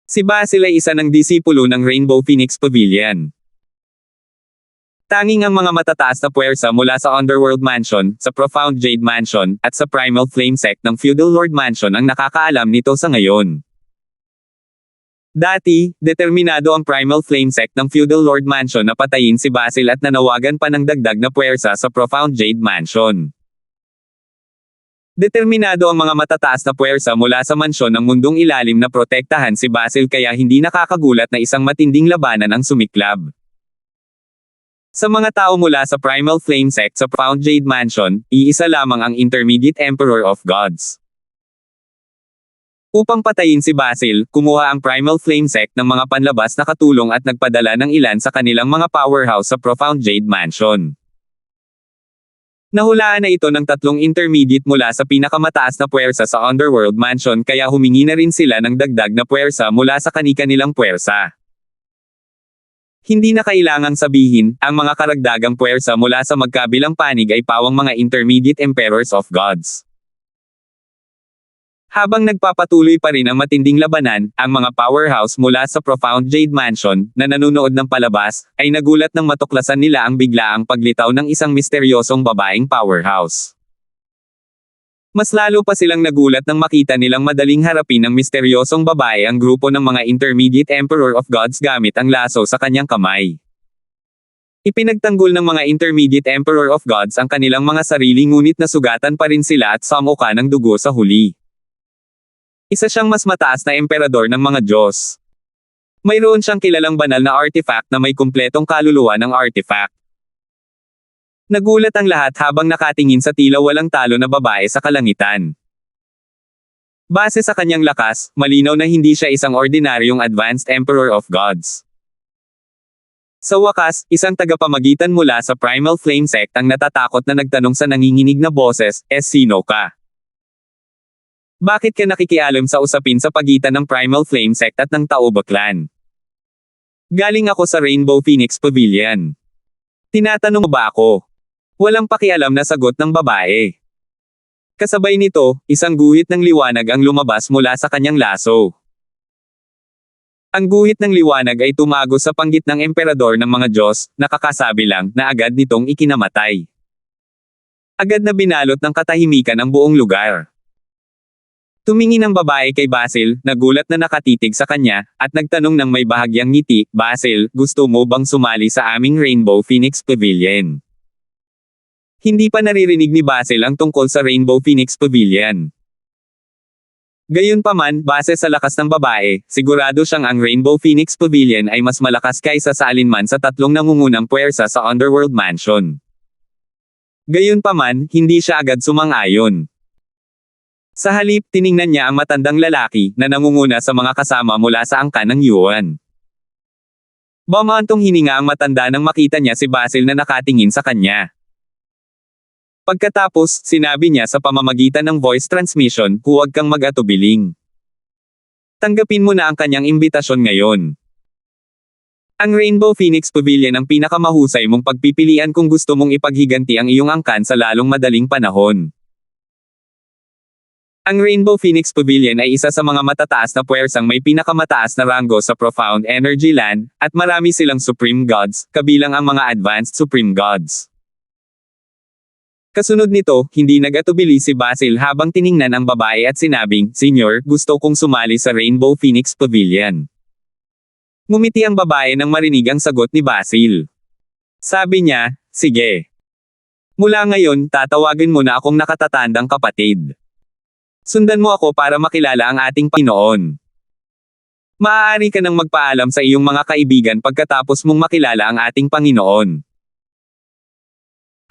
Si Basil ay isa ng disipulo ng Rainbow Phoenix Pavilion. Tanging ang mga matataas na puwersa mula sa Underworld Mansion, sa Profound Jade Mansion, at sa Primal Flame Sect ng Feudal Lord Mansion ang nakakaalam nito sa ngayon. Dati, determinado ang Primal Flame Sect ng Feudal Lord Mansion na patayin si Basil at nanawagan pa ng dagdag na puwersa sa Profound Jade Mansion. Determinado ang mga matataas na puwersa mula sa mansyon ng mundong ilalim na protektahan si Basil kaya hindi nakakagulat na isang matinding labanan ang sumiklab. Sa mga tao mula sa Primal Flame Sect sa Profound Jade Mansion, iisa lamang ang Intermediate Emperor of Gods. Upang patayin si Basil, kumuha ang Primal Flame Sect ng mga panlabas na katulong at nagpadala ng ilan sa kanilang mga powerhouse sa Profound Jade Mansion. Nahulaan na ito ng 3 intermediate mula sa pinakamataas na puwersa sa Underworld Mansion kaya humingi na rin sila ng dagdag na puwersa mula sa kani-kanilang puwersa. Hindi na kailangang sabihin, ang mga karagdagang puwersa mula sa magkabilang panig ay pawang mga Intermediate Emperors of Gods. Habang nagpapatuloy pa rin ang matinding labanan, ang mga powerhouse mula sa Profound Jade Mansion, na nanonood ng palabas, ay nagulat nang matuklasan nila ang biglaang paglitaw ng isang misteryosong babaeng powerhouse. Mas lalo pa silang nagulat nang makita nilang madaling harapin ng misteryosong babae ang grupo ng mga Intermediate Emperor of Gods gamit ang laso sa kanyang kamay. Ipinagtanggol ng mga Intermediate Emperor of Gods ang kanilang mga sarili ngunit nasugatan pa rin sila at sumuka ng dugo sa huli. Isa siyang mas mataas na emperador ng mga Diyos. Mayroon siyang kilalang banal na artifact na may kumpletong kaluluwa ng artifact. Nagulat ang lahat habang nakatingin sa tila walang talo na babae sa kalangitan. Base sa kanyang lakas, malinaw na hindi siya isang ordinaryong Advanced Emperor of Gods. Sa wakas, isang tagapamagitan mula sa Primal Flame Sect ang natatakot na nagtanong sa nanginginig na boses, sino ka? Bakit ka nakikialam sa usapin sa pagitan ng Primal Flame Sect at ng Tauba Clan? Galing ako sa Rainbow Phoenix Pavilion. Tinatanong mo ba ako? Walang pakialam na sagot ng babae. Kasabay nito, isang guhit ng liwanag ang lumabas mula sa kanyang laso. Ang guhit ng liwanag ay tumago sa panggit ng emperador ng mga Diyos, nakakasabi lang na agad nitong ikinamatay. Agad na binalot ng katahimikan ang buong lugar. Tumingin ang babae kay Basil, nagulat na nakatitig sa kanya, at nagtanong ng may bahagyang ngiti, Basil, gusto mo bang sumali sa aming Rainbow Phoenix Pavilion? Hindi pa naririnig ni Basil ang tungkol sa Rainbow Phoenix Pavilion. Gayunpaman, base sa lakas ng babae, sigurado siyang ang Rainbow Phoenix Pavilion ay mas malakas kaysa sa alinman sa 3 nangungunang puwersa sa Underworld Mansion. Gayunpaman, hindi siya agad sumang-ayon. Sa halip, tiningnan niya ang matandang lalaki na nangunguna sa mga kasama mula sa angkan ng Yuan. Bumantong hininga ang matanda nang makita niya si Basil na nakatingin sa kanya. Pagkatapos, sinabi niya sa pamamagitan ng voice transmission, huwag kang mag-atubiling. Tanggapin mo na ang kanyang imbitasyon ngayon. Ang Rainbow Phoenix Pavilion ang pinakamahusay mong pagpipilian kung gusto mong ipaghiganti ang iyong angkan sa lalong madaling panahon. Ang Rainbow Phoenix Pavilion ay isa sa mga matataas na puwersang may pinakamataas na ranggo sa Profound Energy Land, at marami silang Supreme Gods, kabilang ang mga Advanced Supreme Gods. Kasunod nito, hindi nag-atubili si Basil habang tiningnan ang babae at sinabing, Senyor, gusto kong sumali sa Rainbow Phoenix Pavilion. Ngumiti ang babae nang marinig ang sagot ni Basil. Sabi niya, sige. Mula ngayon, tatawagin mo na akong nakatatandang kapatid. Sundan mo ako para makilala ang ating Panginoon. Maaari ka nang magpaalam sa iyong mga kaibigan pagkatapos mong makilala ang ating Panginoon.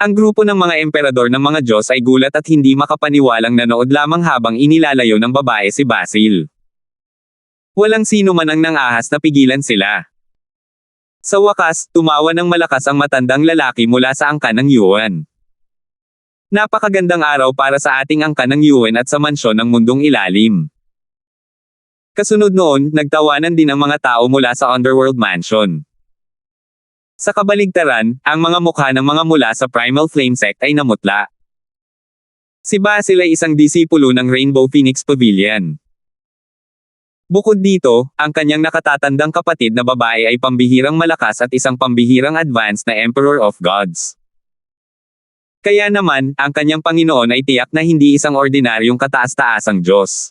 Ang grupo ng mga emperador ng mga Diyos ay gulat at hindi makapaniwalang nanood lamang habang inilalayo ng babae si Basil. Walang sino man ang nangahas na pigilan sila. Sa wakas, tumawa ng malakas ang matandang lalaki mula sa angkan ng Yuan. Napakagandang araw para sa ating angkan ng Yuan at sa mansyon ng mundong ilalim. Kasunod noon, nagtawanan din ang mga tao mula sa Underworld Mansion. Sa kabaligtaran, ang mga mukha ng mga mula sa Primal Flame Sect ay namutla. Si Basil ay isang disipulo ng Rainbow Phoenix Pavilion. Bukod dito, ang kanyang nakatatandang kapatid na babae ay pambihirang malakas at isang pambihirang advanced na Emperor of Gods. Kaya naman, ang kanyang Panginoon ay tiyak na hindi isang ordinaryong kataas-taasang Diyos.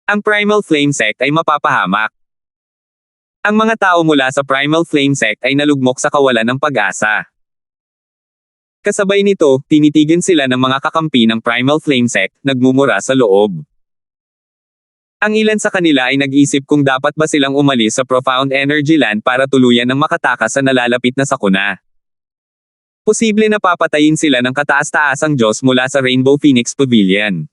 Ang Primal Flame Sect ay mapapahamak. Ang mga tao mula sa Primal Flame Sect ay nalugmok sa kawalan ng pag-asa. Kasabay nito, tinitigan sila ng mga kakampi ng Primal Flame Sect, nagmumura sa loob. Ang ilan sa kanila ay nag-isip kung dapat ba silang umalis sa Profound Energy Land para tuluyan ng makatakas sa nalalapit na sakuna. Posible na papatayin sila ng kataas-taasang Diyos mula sa Rainbow Phoenix Pavilion.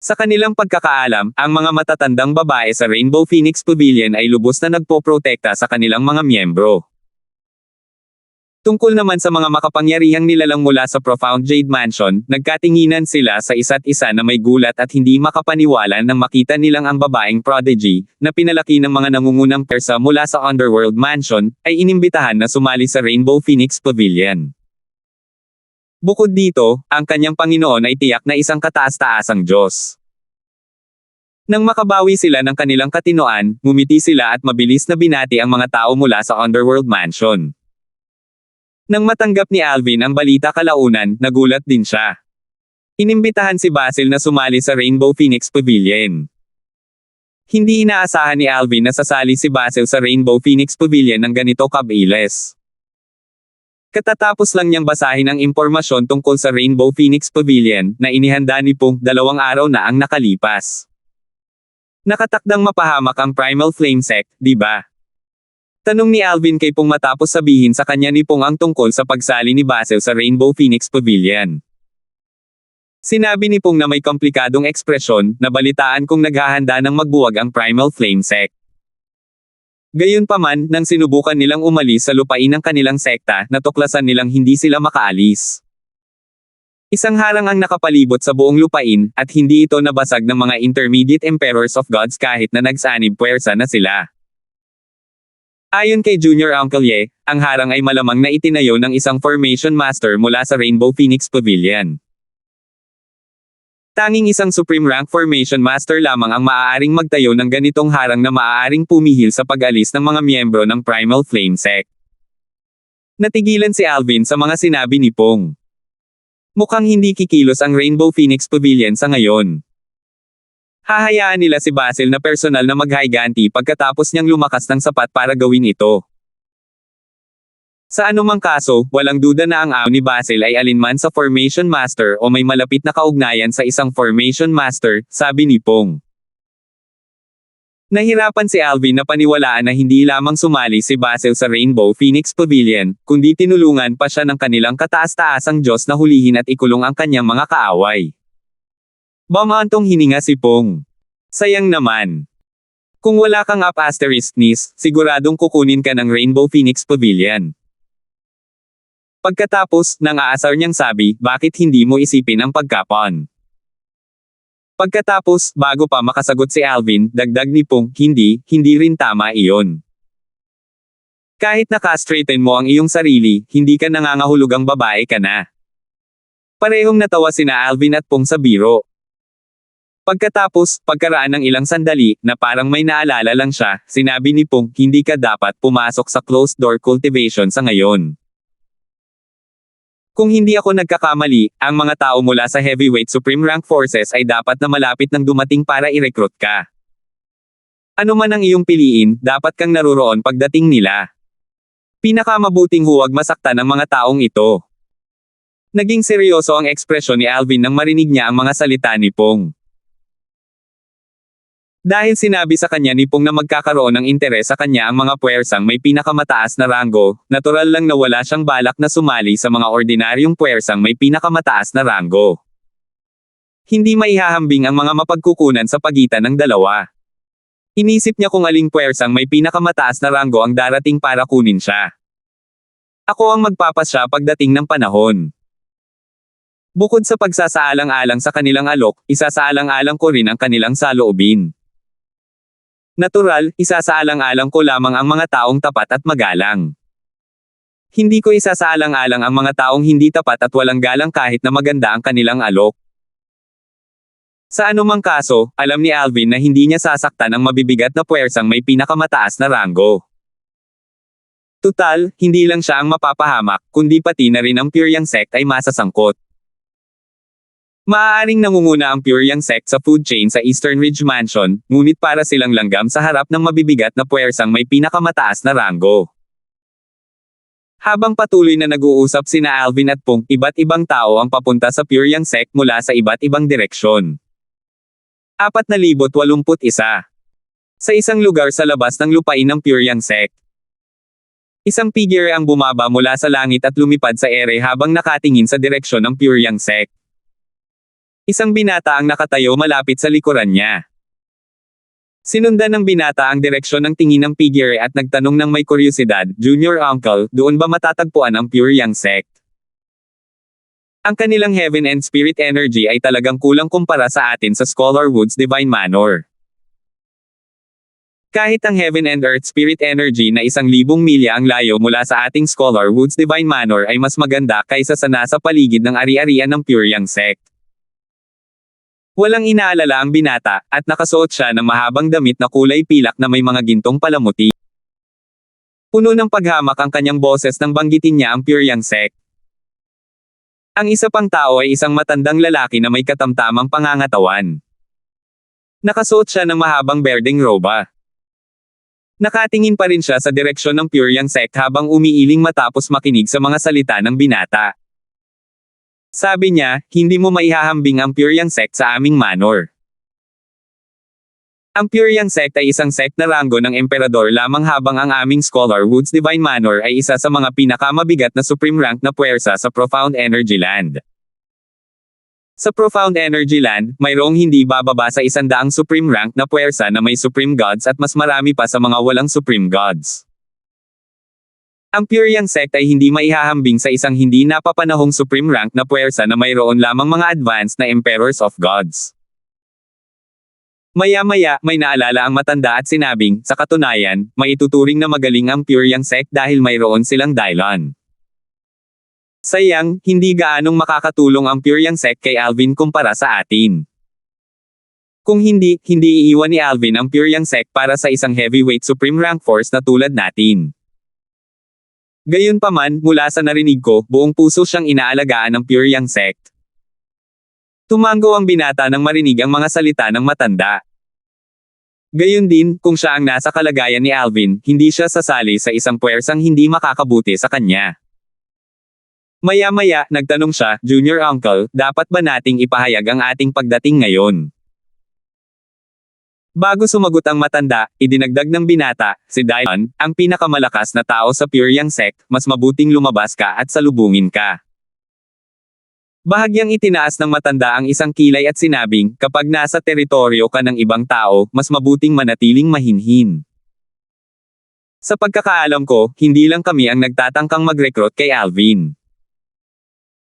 Sa kanilang pagkakaalam, ang mga matatandang babae sa Rainbow Phoenix Pavilion ay lubos na nagpoprotekta sa kanilang mga miyembro. Tungkol naman sa mga makapangyarihang nilalang mula sa Profound Jade Mansion, nagkatinginan sila sa isa't isa na may gulat at hindi makapaniwala nang makita nilang ang babaeng prodigy, na pinalaki ng mga nangungunang persa mula sa Underworld Mansion, ay inimbitahan na sumali sa Rainbow Phoenix Pavilion. Bukod dito, ang kanyang Panginoon ay tiyak na isang kataas-taasang Diyos. Nang makabawi sila ng kanilang katinoan, ngumiti sila at mabilis na binati ang mga tao mula sa Underworld Mansion. Nang matanggap ni Alvin ang balita kalaunan, nagulat din siya. Inimbitahan si Basil na sumali sa Rainbow Phoenix Pavilion. Hindi inaasahan ni Alvin na sasali si Basil sa Rainbow Phoenix Pavilion ng ganito kabilis. Katatapos lang niyang basahin ang impormasyon tungkol sa Rainbow Phoenix Pavilion, na inihanda ni Pong, 2 araw na ang nakalipas. Nakatakdang mapahamak ang Primal Flame Sect, di ba? Tanong ni Alvin kay Pong matapos sabihin sa kanya ni Pong ang tungkol sa pagsali ni Basil sa Rainbow Phoenix Pavilion. Sinabi ni Pong na may komplikadong ekspresyon, na balitaan kung naghahanda ng magbuwag ang Primal Flame Sect. Gayunpaman, nang sinubukan nilang umalis sa lupain ng kanilang sekta, natuklasan nilang hindi sila makaalis. Isang harang ang nakapalibot sa buong lupain, at hindi ito nabasag ng mga Intermediate Emperors of Gods kahit na nagsanib puwersa na sila. Ayon kay Junior Uncle Ye, ang harang ay malamang na itinayo ng isang Formation Master mula sa Rainbow Phoenix Pavilion. Tanging isang Supreme Rank Formation Master lamang ang maaaring magtayo ng ganitong harang na maaaring pumihil sa pag-alis ng mga miyembro ng Primal Flame Sect. Natigilan si Alvin sa mga sinabi ni Pong. Mukhang hindi kikilos ang Rainbow Phoenix Pavilion sa ngayon. Hahayaan nila si Basil na personal na maghiganti pagkatapos niyang lumakas ng sapat para gawin ito. Sa anumang kaso, walang duda na ang aw ni Basil ay alinman sa Formation Master o may malapit na kaugnayan sa isang Formation Master, sabi ni Pong. Nahirapan si Alvin na paniwalaan na hindi lamang sumali si Basil sa Rainbow Phoenix Pavilion, kundi tinulungan pa siya ng kanilang kataas-taasang Diyos na hulihin at ikulong ang kanyang mga kaaway. Bamantong hininga si Pong. Sayang naman. Kung wala kang up asterisk nis, siguradong kukunin ka ng Rainbow Phoenix Pavilion. Pagkatapos, nang aasar niyang sabi, bakit hindi mo isipin ang pagkapon? Pagkatapos, bago pa makasagot si Alvin, dagdag ni Pong, hindi rin tama iyon. Kahit nakastraighten mo ang iyong sarili, hindi ka nangangahulugang babae ka na. Parehong natawa sina Alvin at Pong sa biro. Pagkatapos, pagkaraan ng ilang sandali, na parang may naalala lang siya, sinabi ni Pong, hindi ka dapat pumasok sa closed-door cultivation sa ngayon. Kung hindi ako nagkakamali, ang mga tao mula sa Heavyweight Supreme Rank Forces ay dapat na malapit nang dumating para i-recruit ka. Ano man ang iyong piliin, dapat kang naruroon pagdating nila. Pinakamabuting huwag masaktan ang mga taong ito. Naging seryoso ang ekspresyon ni Alvin nang marinig niya ang mga salita ni Pong. Dahil sinabi sa kanya ni Pong na magkakaroon ng interes sa kanya ang mga puwersang may pinakamataas na ranggo, natural lang na wala siyang balak na sumali sa mga ordinaryong puwersang may pinakamataas na ranggo. Hindi maihahambing ang mga mapagkukunan sa pagitan ng dalawa. Inisip niya kung aling puwersang may pinakamataas na ranggo ang darating para kunin siya. Ako ang magpapasya pagdating ng panahon. Bukod sa pagsasaalang-alang sa kanilang alok, isasaalang-alang ko rin ang kanilang saloobin. Natural, isasaalang-alang ko lamang ang mga taong tapat at magalang. Hindi ko isasaalang-alang ang mga taong hindi tapat at walang galang kahit na maganda ang kanilang alok. Sa anumang kaso, alam ni Alvin na hindi niya sasaktan ang mabibigat na puwersang may pinakamataas na ranggo. Tutal, hindi lang siya ang mapapahamak, kundi pati na rin ang Pyryang sect ay masasangkot. Maaaring nangunguna ang Pyryang sect sa food chain sa Eastern Ridge Mansion, ngunit para silang langgam sa harap ng mabibigat na puwersang may pinakamataas na ranggo. Habang patuloy na nag-uusap sina Alvin at Pong, iba't ibang tao ang papunta sa Pyryang sect mula sa iba't ibang direksyon. 4,081. Sa isang lugar sa labas ng lupain ng Pyryang sect. Isang figure ang bumaba mula sa langit at lumipad sa ere habang nakatingin sa direksyon ng Pyryang sect. Isang binata ang nakatayo malapit sa likuran niya. Sinundan ng binata ang direksyon ng tingin ng figure at nagtanong ng may kuryosidad, "Junior Uncle, doon ba matatagpuan ang Pyryang sect?" Ang kanilang heaven and spirit energy ay talagang kulang kumpara sa atin sa Scholar Woods Divine Manor. Kahit ang heaven and earth spirit energy na 1,000 milya ang layo mula sa ating Scholar Woods Divine Manor ay mas maganda kaysa sa nasa paligid ng ari-arian ng Pyryang sect. Walang inaalala ang binata, at nakasuot siya ng mahabang damit na kulay pilak na may mga gintong palamuti. Puno ng paghamak ang kanyang boses nang banggitin niya ang Pyryang sect. Ang isa pang tao ay isang matandang lalaki na may katamtamang pangangatawan. Nakasuot siya ng mahabang berdeng roba. Nakatingin pa rin siya sa direksyon ng Pyryang sect habang umiiling matapos makinig sa mga salita ng binata. Sabi niya, "Hindi mo maihahambing ang Pyryang sect sa aming manor." Ang Pyryang sect ay isang sect na ranggo ng emperador lamang habang ang aming Scholar Woods Divine Manor ay isa sa mga pinakamabigat na supreme rank na puwersa sa Profound Energy Land. Sa Profound Energy Land, mayroong hindi bababa sa 100 supreme rank na puwersa na may supreme gods at mas marami pa sa mga walang supreme gods. Ang Pyryang sect ay hindi maihahambing sa isang hindi napapanahong supreme rank na puwersa na mayroon lamang mga advanced na emperors of gods. Maya-maya, may naalala ang matanda at sinabing, sa katunayan, may ituturing na magaling ang Pyryang sect dahil mayroon silang Dylon. Sayang, hindi gaanong makakatulong ang Pyryang sect kay Alvin kumpara sa atin. Kung hindi iiwan ni Alvin ang Pyryang sect para sa isang heavyweight supreme rank force na tulad natin. Gayunpaman, mula sa narinig ko, buong puso siyang inaalagaan ng Pyryang sect. Tumango ang binata nang marinig ang mga salita ng matanda. Gayon din, kung siya ang nasa kalagayan ni Alvin, hindi siya sasali sa isang puwersang hindi makakabuti sa kanya. Maya-maya, nagtanong siya, "Junior Uncle, dapat ba nating ipahayag ang ating pagdating ngayon?" Bago sumagot ang matanda, idinagdag ng binata, "Si Dylon, ang pinakamalakas na tao sa Pyryang sect, mas mabuting lumabas ka at salubungin ka." Bahagyang itinaas ng matanda ang isang kilay at sinabing, "Kapag nasa teritoryo ka ng ibang tao, mas mabuting manatiling mahinhin." Sa pagkakaalam ko, hindi lang kami ang nagtatangkang mag-recruit kay Alvin.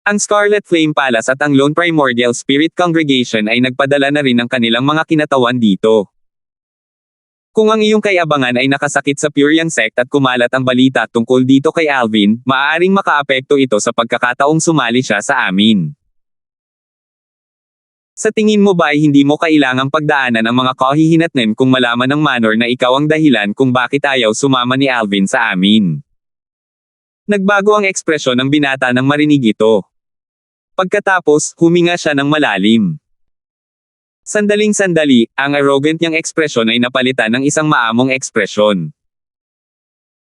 Ang Scarlet Flame Palace at ang Lone Primordial Spirit Congregation ay nagpadala na rin ng kanilang mga kinatawan dito. Kung ang iyong kaabangan ay nakasakit sa Pyryang sect at kumalat ang balita tungkol dito kay Alvin, maaaring makaapekto ito sa pagkakataong sumali siya sa amin. Sa tingin mo ba ay hindi mo kailangang pagdaanan ang mga kahihinatnan kung malaman ng manor na ikaw ang dahilan kung bakit ayaw sumama ni Alvin sa amin? Nagbago ang ekspresyon ng binata nang marinig ito. Pagkatapos, huminga siya ng malalim. Sandaling-sandali, ang arrogant niyang ekspresyon ay napalitan ng isang maamong ekspresyon.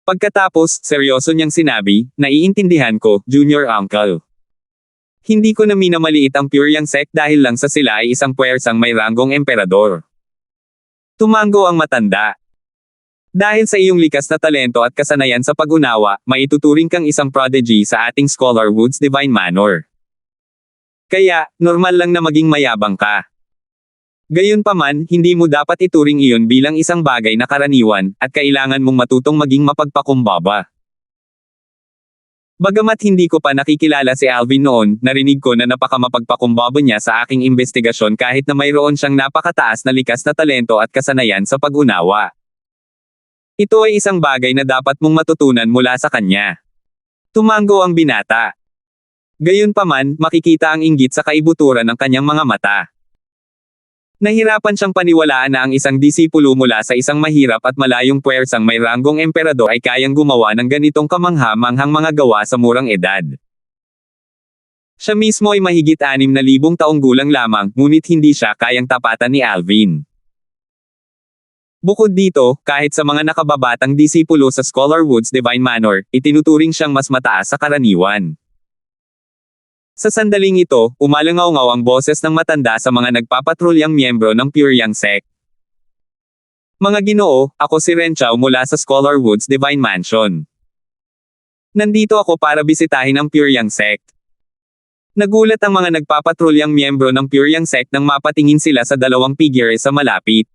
Pagkatapos, seryoso niyang sinabi, "Naiintindihan ko, Junior Uncle. Hindi ko na minamaliit ang Pyryang sect dahil lang sa sila ay isang puwersang may ranggong emperador." Tumango ang matanda. "Dahil sa iyong likas na talento at kasanayan sa pag-unawa, maituturing kang isang prodigy sa ating Scholar Woods Divine Manor. Kaya, normal lang na maging mayabang ka. Gayunpaman, hindi mo dapat ituring iyon bilang isang bagay na karaniwan, at kailangan mong matutong maging mapagpakumbaba." Bagamat hindi ko pa nakikilala si Alvin noon, narinig ko na napakamapagpakumbaba niya sa aking investigasyon kahit na mayroon siyang napakataas na likas na talento at kasanayan sa pag-unawa. Ito ay isang bagay na dapat mong matutunan mula sa kanya. Tumango ang binata. Gayunpaman, makikita ang inggit sa kaibuturan ng kanyang mga mata. Nahirapan siyang paniwalaan na ang isang disipulo mula sa isang mahirap at malayong puwersang may ranggong emperador ay kayang gumawa ng ganitong kamangha-manghang mga gawa sa murang edad. Siya mismo ay mahigit 6,000 taong gulang lamang, ngunit hindi siya kayang tapatan ni Alvin. Bukod dito, kahit sa mga nakababatang disipulo sa Scholar Woods Divine Manor, itinuturing siyang mas mataas sa karaniwan. Sa sandaling ito, umalangaw-ngaw ang boses ng matanda sa mga nagpapatrulyang miyembro ng Pyongyang Sect. Mga Ginoo, ako si Ren Chao mula sa Scholar Woods Divine Mansion. Nandito ako para bisitahin ang Pyongyang Sect. Nagulat ang mga nagpapatrulyang miyembro ng Pyongyang Sect nang mapatingin sila sa dalawang figure sa malapit.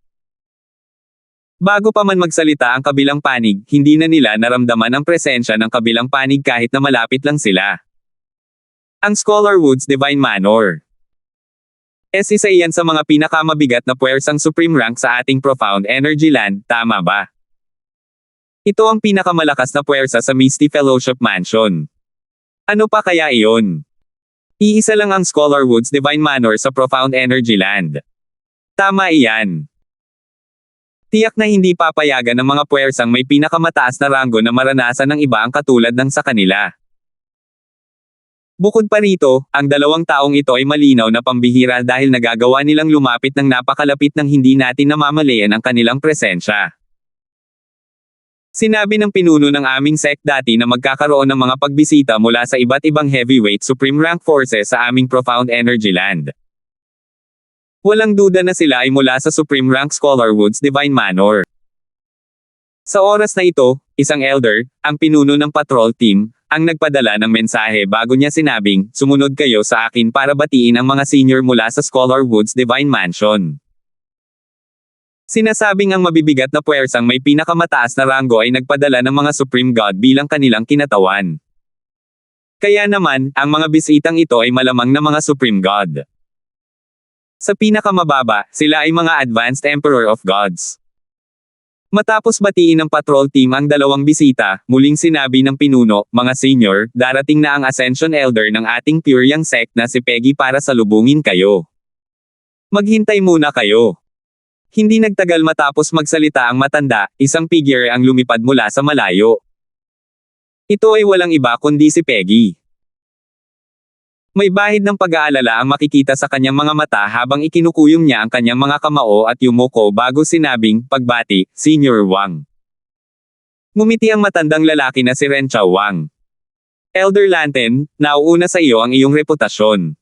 Bago pa man magsalita ang kabilang panig, hindi na nila naramdaman ang presensya ng kabilang panig kahit na malapit lang sila. Ang Scholar Woods Divine Manor. Isa iyan sa mga pinakamabigat na puwersang supreme rank sa ating Profound Energy Land, tama ba? Ito ang pinakamalakas na puwersa sa Misty Fellowship Mansion. Ano pa kaya iyon? Iisa lang ang Scholar Woods Divine Manor sa Profound Energy Land. Tama iyan. Tiyak na hindi papayagan ng mga puwersang may pinakamataas na ranggo na maranasan ng iba ang katulad ng sa kanila. Bukod pa rito, ang dalawang taong ito ay malinaw na pambihira dahil nagagawa nilang lumapit ng napakalapit nang hindi natin namamalayan ang kanilang presensya. Sinabi ng pinuno ng aming sect dati na magkakaroon ng mga pagbisita mula sa iba't ibang heavyweight supreme rank forces sa aming Profound Energy Land. Walang duda na sila ay mula sa supreme rank Scholar Woods Divine Manor. Sa oras na ito, isang elder, ang pinuno ng patrol team, ang nagpadala ng mensahe bago niya sinabing, sumunod kayo sa akin para batiin ang mga senior mula sa Scholar Woods Divine Mansion. Sinasabing ang mabibigat na puwersang may pinakamataas na ranggo ay nagpadala ng mga Supreme God bilang kanilang kinatawan. Kaya naman, ang mga bisitang ito ay malamang na mga Supreme God. Sa pinakamababa, sila ay mga Advanced Emperor of Gods. Matapos batiin ng patrol team ang dalawang bisita, muling sinabi ng pinuno, mga senior, darating na ang Ascension Elder ng ating Pyongyang Sect na si Peggy para salubungin kayo. Maghintay muna kayo. Hindi nagtagal matapos magsalita ang matanda, isang figure ang lumipad mula sa malayo. Ito ay walang iba kundi si Peggy. May bahid ng pag-aalala ang makikita sa kanyang mga mata habang ikinukuyom niya ang kanyang mga kamao at yumuko bago sinabing, pagbati, Senior Wang. Ngumiti ang matandang lalaki na si Ren Chao Wang. Elder Lanten, nauuna sa iyo ang iyong reputasyon.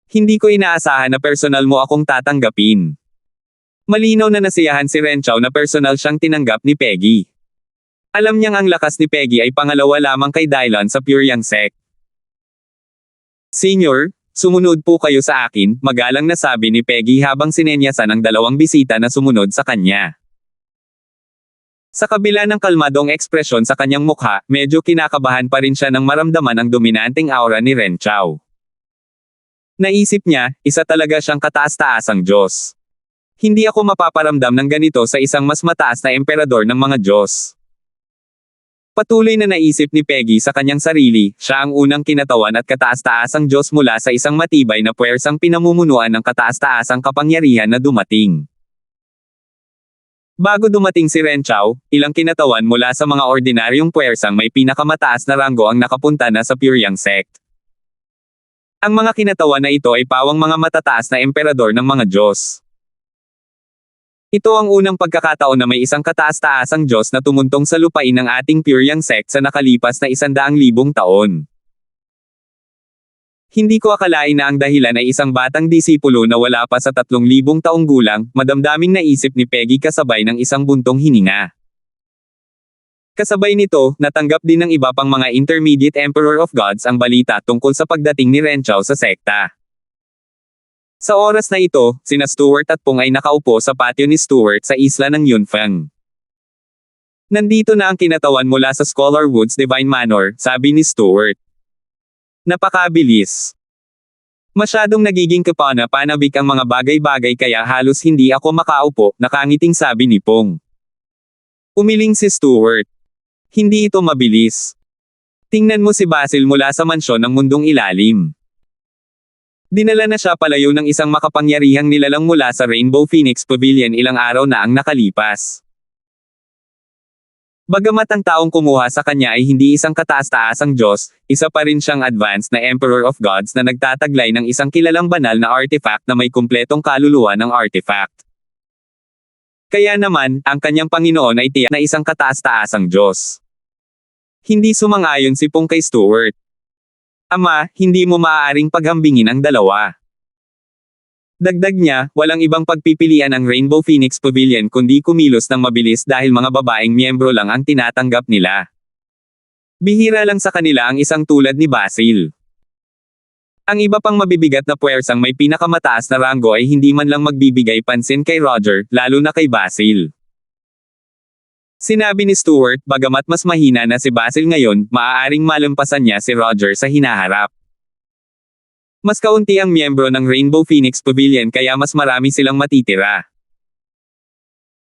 Hindi ko inaasahan na personal mo akong tatanggapin. Malinaw na nasiyahan si Ren Chao na personal siyang tinanggap ni Peggy. Alam niyang ang lakas ni Peggy ay pangalawa lamang kay Dylan sa Pyongyang Sect. Senior, sumunod po kayo sa akin, magalang na sabi ni Peggy habang sinenyasan ang dalawang bisita na sumunod sa kanya. Sa kabila ng kalmadong ekspresyon sa kanyang mukha, medyo kinakabahan pa rin siya nang maramdaman ang dominanteng aura ni Ren Chao. Naisip niya, isa talaga siyang kataas-taasang Diyos. Hindi ako mapaparamdam ng ganito sa isang mas mataas na emperador ng mga Diyos. Patuloy na naisip ni Peggy sa kanyang sarili, siya ang unang kinatawan at kataas-taasang Diyos mula sa isang matibay na puwersang pinamumunuan ng kataas-taasang kapangyarihan na dumating. Bago dumating si Ren Chao, ilang kinatawan mula sa mga ordinaryong puwersang may pinakamataas na ranggo ang nakapunta na sa Pyongyang Sect. Ang mga kinatawan na ito ay pawang mga matataas na emperador ng mga Diyos. Ito ang unang pagkakataon na may isang kataas-taasang Diyos na tumuntong sa lupain ng ating Pyongyang Sect sa nakalipas na 100,000 taon. Hindi ko akalain na ang dahilan ay isang batang disipulo na wala pa sa 3,000 taong gulang, madamdaming naisip ni Peggy kasabay ng isang buntong hininga. Kasabay nito, natanggap din ng iba pang mga Intermediate Emperor of Gods ang balita tungkol sa pagdating ni Ren Chao sa sekta. Sa oras na ito, sina Stuart at Pong ay nakaupo sa patio ni Stuart sa isla ng Yunfeng. Nandito na ang kinatawan mula sa Scholar Woods Divine Manor, sabi ni Stuart. Napakabilis. Masyadong nagiging kapana-panabik ang mga bagay-bagay kaya halos hindi ako makaupo, nakangiting sabi ni Pong. Umiling si Stuart. Hindi ito mabilis. Tingnan mo si Basil mula sa mansyon ng mundong ilalim. Dinala na siya palayo ng isang makapangyarihang nilalang mula sa Rainbow Phoenix Pavilion ilang araw na ang nakalipas. Bagamat ang taong kumuha sa kanya ay hindi isang kataas-taasang Diyos, isa pa rin siyang advanced na Emperor of Gods na nagtataglay ng isang kilalang banal na artifact na may kumpletong kaluluwa ng artifact. Kaya naman, ang kanyang Panginoon ay tiyak na isang kataas-taasang Diyos. Hindi sumang-ayon si Pong kay Stuart. Ama, hindi mo maaaring paghambingin ang dalawa. Dagdag niya, walang ibang pagpipilian ang Rainbow Phoenix Pavilion kundi kumilos ng mabilis dahil mga babaeng miyembro lang ang tinatanggap nila. Bihira lang sa kanila ang isang tulad ni Basil. Ang iba pang mabibigat na puwersang may pinakamataas na ranggo ay hindi man lang magbibigay pansin kay Roger, lalo na kay Basil. Sinabi ni Stuart, bagamat mas mahina na si Basil ngayon, maaaring malampasan niya si Roger sa hinaharap. Mas kaunti ang miyembro ng Rainbow Phoenix Pavilion kaya mas marami silang matitira.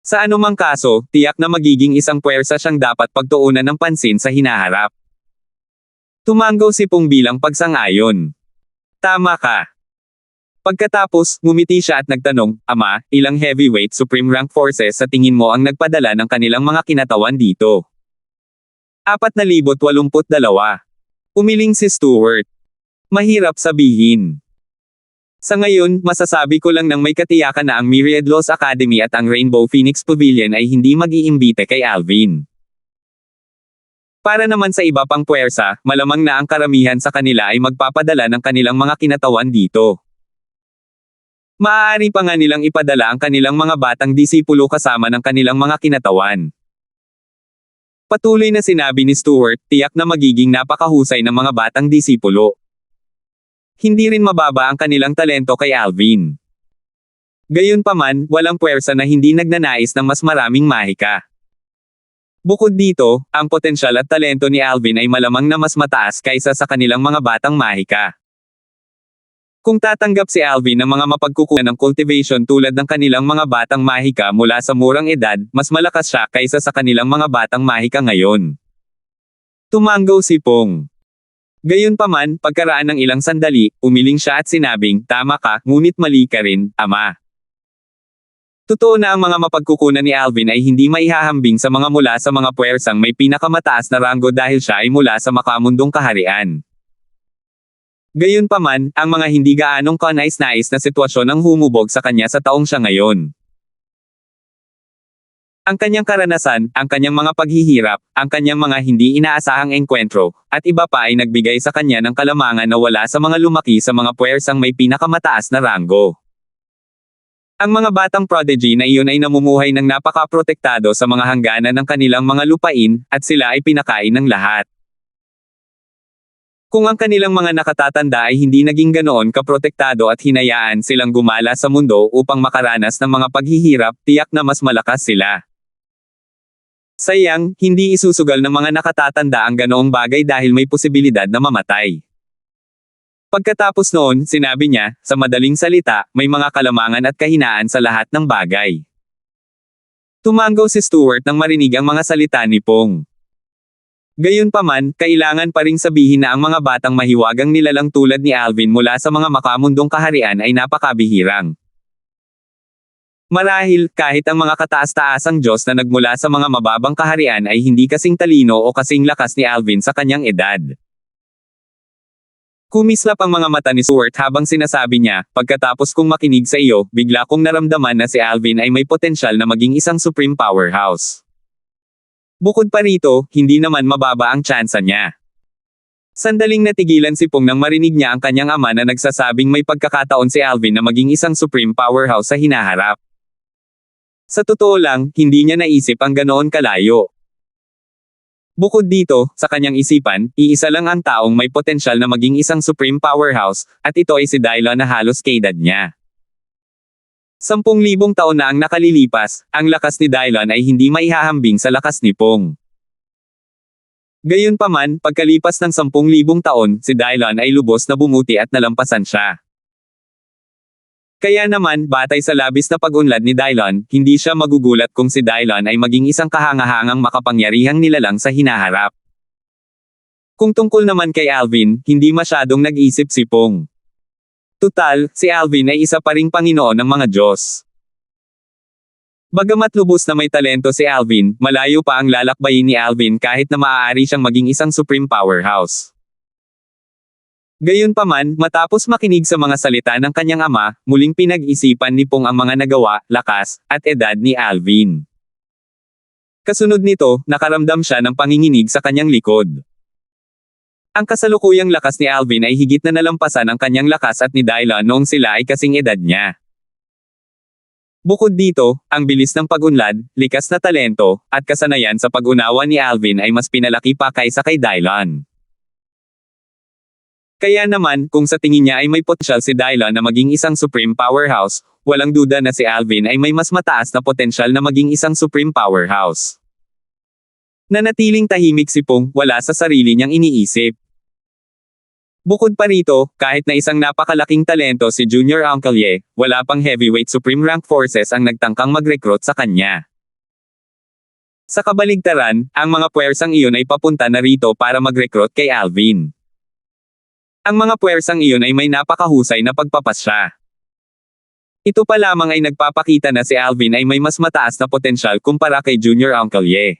Sa anumang kaso, tiyak na magiging isang puwersa siyang dapat pagtuunan ng pansin sa hinaharap. Tumanggaw si Pong bilang pagsang-ayon. Tama ka. Pagkatapos, ngumiti siya at nagtanong, Ama, ilang heavyweight supreme rank forces sa tingin mo ang nagpadala ng kanilang mga kinatawan dito? 4,082. Umiling si Stuart. Mahirap sabihin. Sa ngayon, masasabi ko lang nang may katiyakan na ang Myriad Laws Academy at ang Rainbow Phoenix Pavilion ay hindi mag-iimbite kay Alvin. Para naman sa iba pang puwersa, malamang na ang karamihan sa kanila ay magpapadala ng kanilang mga kinatawan dito. Maaari pa nga nilang ipadala ang kanilang mga batang disipulo kasama ng kanilang mga kinatawan. Patuloy na sinabi ni Stuart, tiyak na magiging napakahusay ng mga batang disipulo. Hindi rin mababa ang kanilang talento kay Alvin. Gayunpaman, walang puwersa na hindi nagnanais ng mas maraming mahika. Bukod dito, ang potensyal at talento ni Alvin ay malamang na mas mataas kaysa sa kanilang mga batang mahika. Kung tatanggap si Alvin ng mga mapagkukunan ng cultivation tulad ng kanilang mga batang mahika mula sa murang edad, mas malakas siya kaysa sa kanilang mga batang mahika ngayon. Tumanggaw si Pong. Gayunpaman, pagkaraan ng ilang sandali, umiling siya at sinabing, tama ka, ngunit mali ka rin, Ama. Totoo na ang mga mapagkukunan ni Alvin ay hindi maihahambing sa mga mula sa mga puwersang may pinakamataas na ranggo dahil siya ay mula sa makamundong kaharian. Gayunpaman, ang mga hindi gaanong kanais-nais na sitwasyon ang humubog sa kanya sa taong siya ngayon. Ang kanyang karanasan, ang kanyang mga paghihirap, ang kanyang mga hindi inaasahang engkwentro, at iba pa ay nagbigay sa kanya ng kalamangan na wala sa mga lumaki sa mga puwersang may pinakamataas na ranggo. Ang mga batang prodigy na iyon ay namumuhay ng napaka-protektado sa mga hangganan ng kanilang mga lupain, at sila ay pinakain ng lahat. Kung ang kanilang mga nakatatanda ay hindi naging ganoon kaprotektado at hinayaan silang gumala sa mundo upang makaranas ng mga paghihirap, tiyak na mas malakas sila. Sayang, hindi isusugal ng mga nakatatanda ang ganoong bagay dahil may posibilidad na mamatay. Pagkatapos noon, sinabi niya, sa madaling salita, may mga kalamangan at kahinaan sa lahat ng bagay. Tumanggaw si Stuart nang marinig ang mga salita ni Pong. Gayunpaman, kailangan pa ring sabihin na ang mga batang mahiwagang nilalang tulad ni Alvin mula sa mga makamundong kaharian ay napakabihirang. Marahil, kahit ang mga kataas-taasang Diyos na nagmula sa mga mababang kaharian ay hindi kasing talino o kasing lakas ni Alvin sa kanyang edad. Kumislap ang mga mata ni Stuart habang sinasabi niya, pagkatapos kong makinig sa iyo, bigla kong naramdaman na si Alvin ay may potensyal na maging isang supreme powerhouse. Bukod pa rito, hindi naman mababa ang tsansa niya. Sandaling natigilan si Pong nang marinig niya ang kanyang ama na nagsasabing may pagkakataon si Alvin na maging isang supreme powerhouse sa hinaharap. Sa totoo lang, hindi niya naisip ang ganoon kalayo. Bukod dito, sa kanyang isipan, iisa lang ang taong may potensyal na maging isang supreme powerhouse, at ito ay si Dylon na halos kaedad niya. 10,000 taon na ang nakalilipas, ang lakas ni Dylon ay hindi maihahambing sa lakas ni Pong. Gayunpaman, pagkalipas ng 10,000 taon, si Dylon ay lubos na bumuti at nalampasan siya. Kaya naman, batay sa labis na pag-unlad ni Dylon, hindi siya magugulat kung si Dylon ay maging isang kahangahangang makapangyarihang nilalang sa hinaharap. Kung tungkol naman kay Alvin, hindi masyadong nag-isip si Pong. Tutal, si Alvin ay isa pa ring Panginoon ng mga Diyos. Bagamat lubos na may talento si Alvin, malayo pa ang lalakbayin ni Alvin kahit na maaari siyang maging isang supreme powerhouse. Gayunpaman, matapos makinig sa mga salita ng kanyang ama, muling pinag-isipan ni Pong ang mga nagawa, lakas, at edad ni Alvin. Kasunod nito, nakaramdam siya ng panginginig sa kanyang likod. Ang kasalukuyang lakas ni Alvin ay higit na nalampasan ang kanyang lakas at ni Dylan noong sila ay kasing edad niya. Bukod dito, ang bilis ng pag-unlad, likas na talento, at kasanayan sa pag-unawa ni Alvin ay mas pinalaki pa kaysa kay Dylan. Kaya naman, kung sa tingin niya ay may potensyal si Dylan na maging isang supreme powerhouse, walang duda na si Alvin ay may mas mataas na potensyal na maging isang supreme powerhouse. Nanatiling tahimik si Pong, wala sa sarili niyang iniisip. Bukod pa rito, kahit na isang napakalaking talento si Junior Uncle Ye, wala pang heavyweight supreme rank forces ang nagtangkang mag-recruit sa kanya. Sa kabaligtaran, ang mga puwersang iyon ay papunta na rito para mag-recruit kay Alvin. Ang mga puwersang iyon ay may napakahusay na pagpapasya. Ito pa lamang ay nagpapakita na si Alvin ay may mas mataas na potensyal kumpara kay Junior Uncle Ye.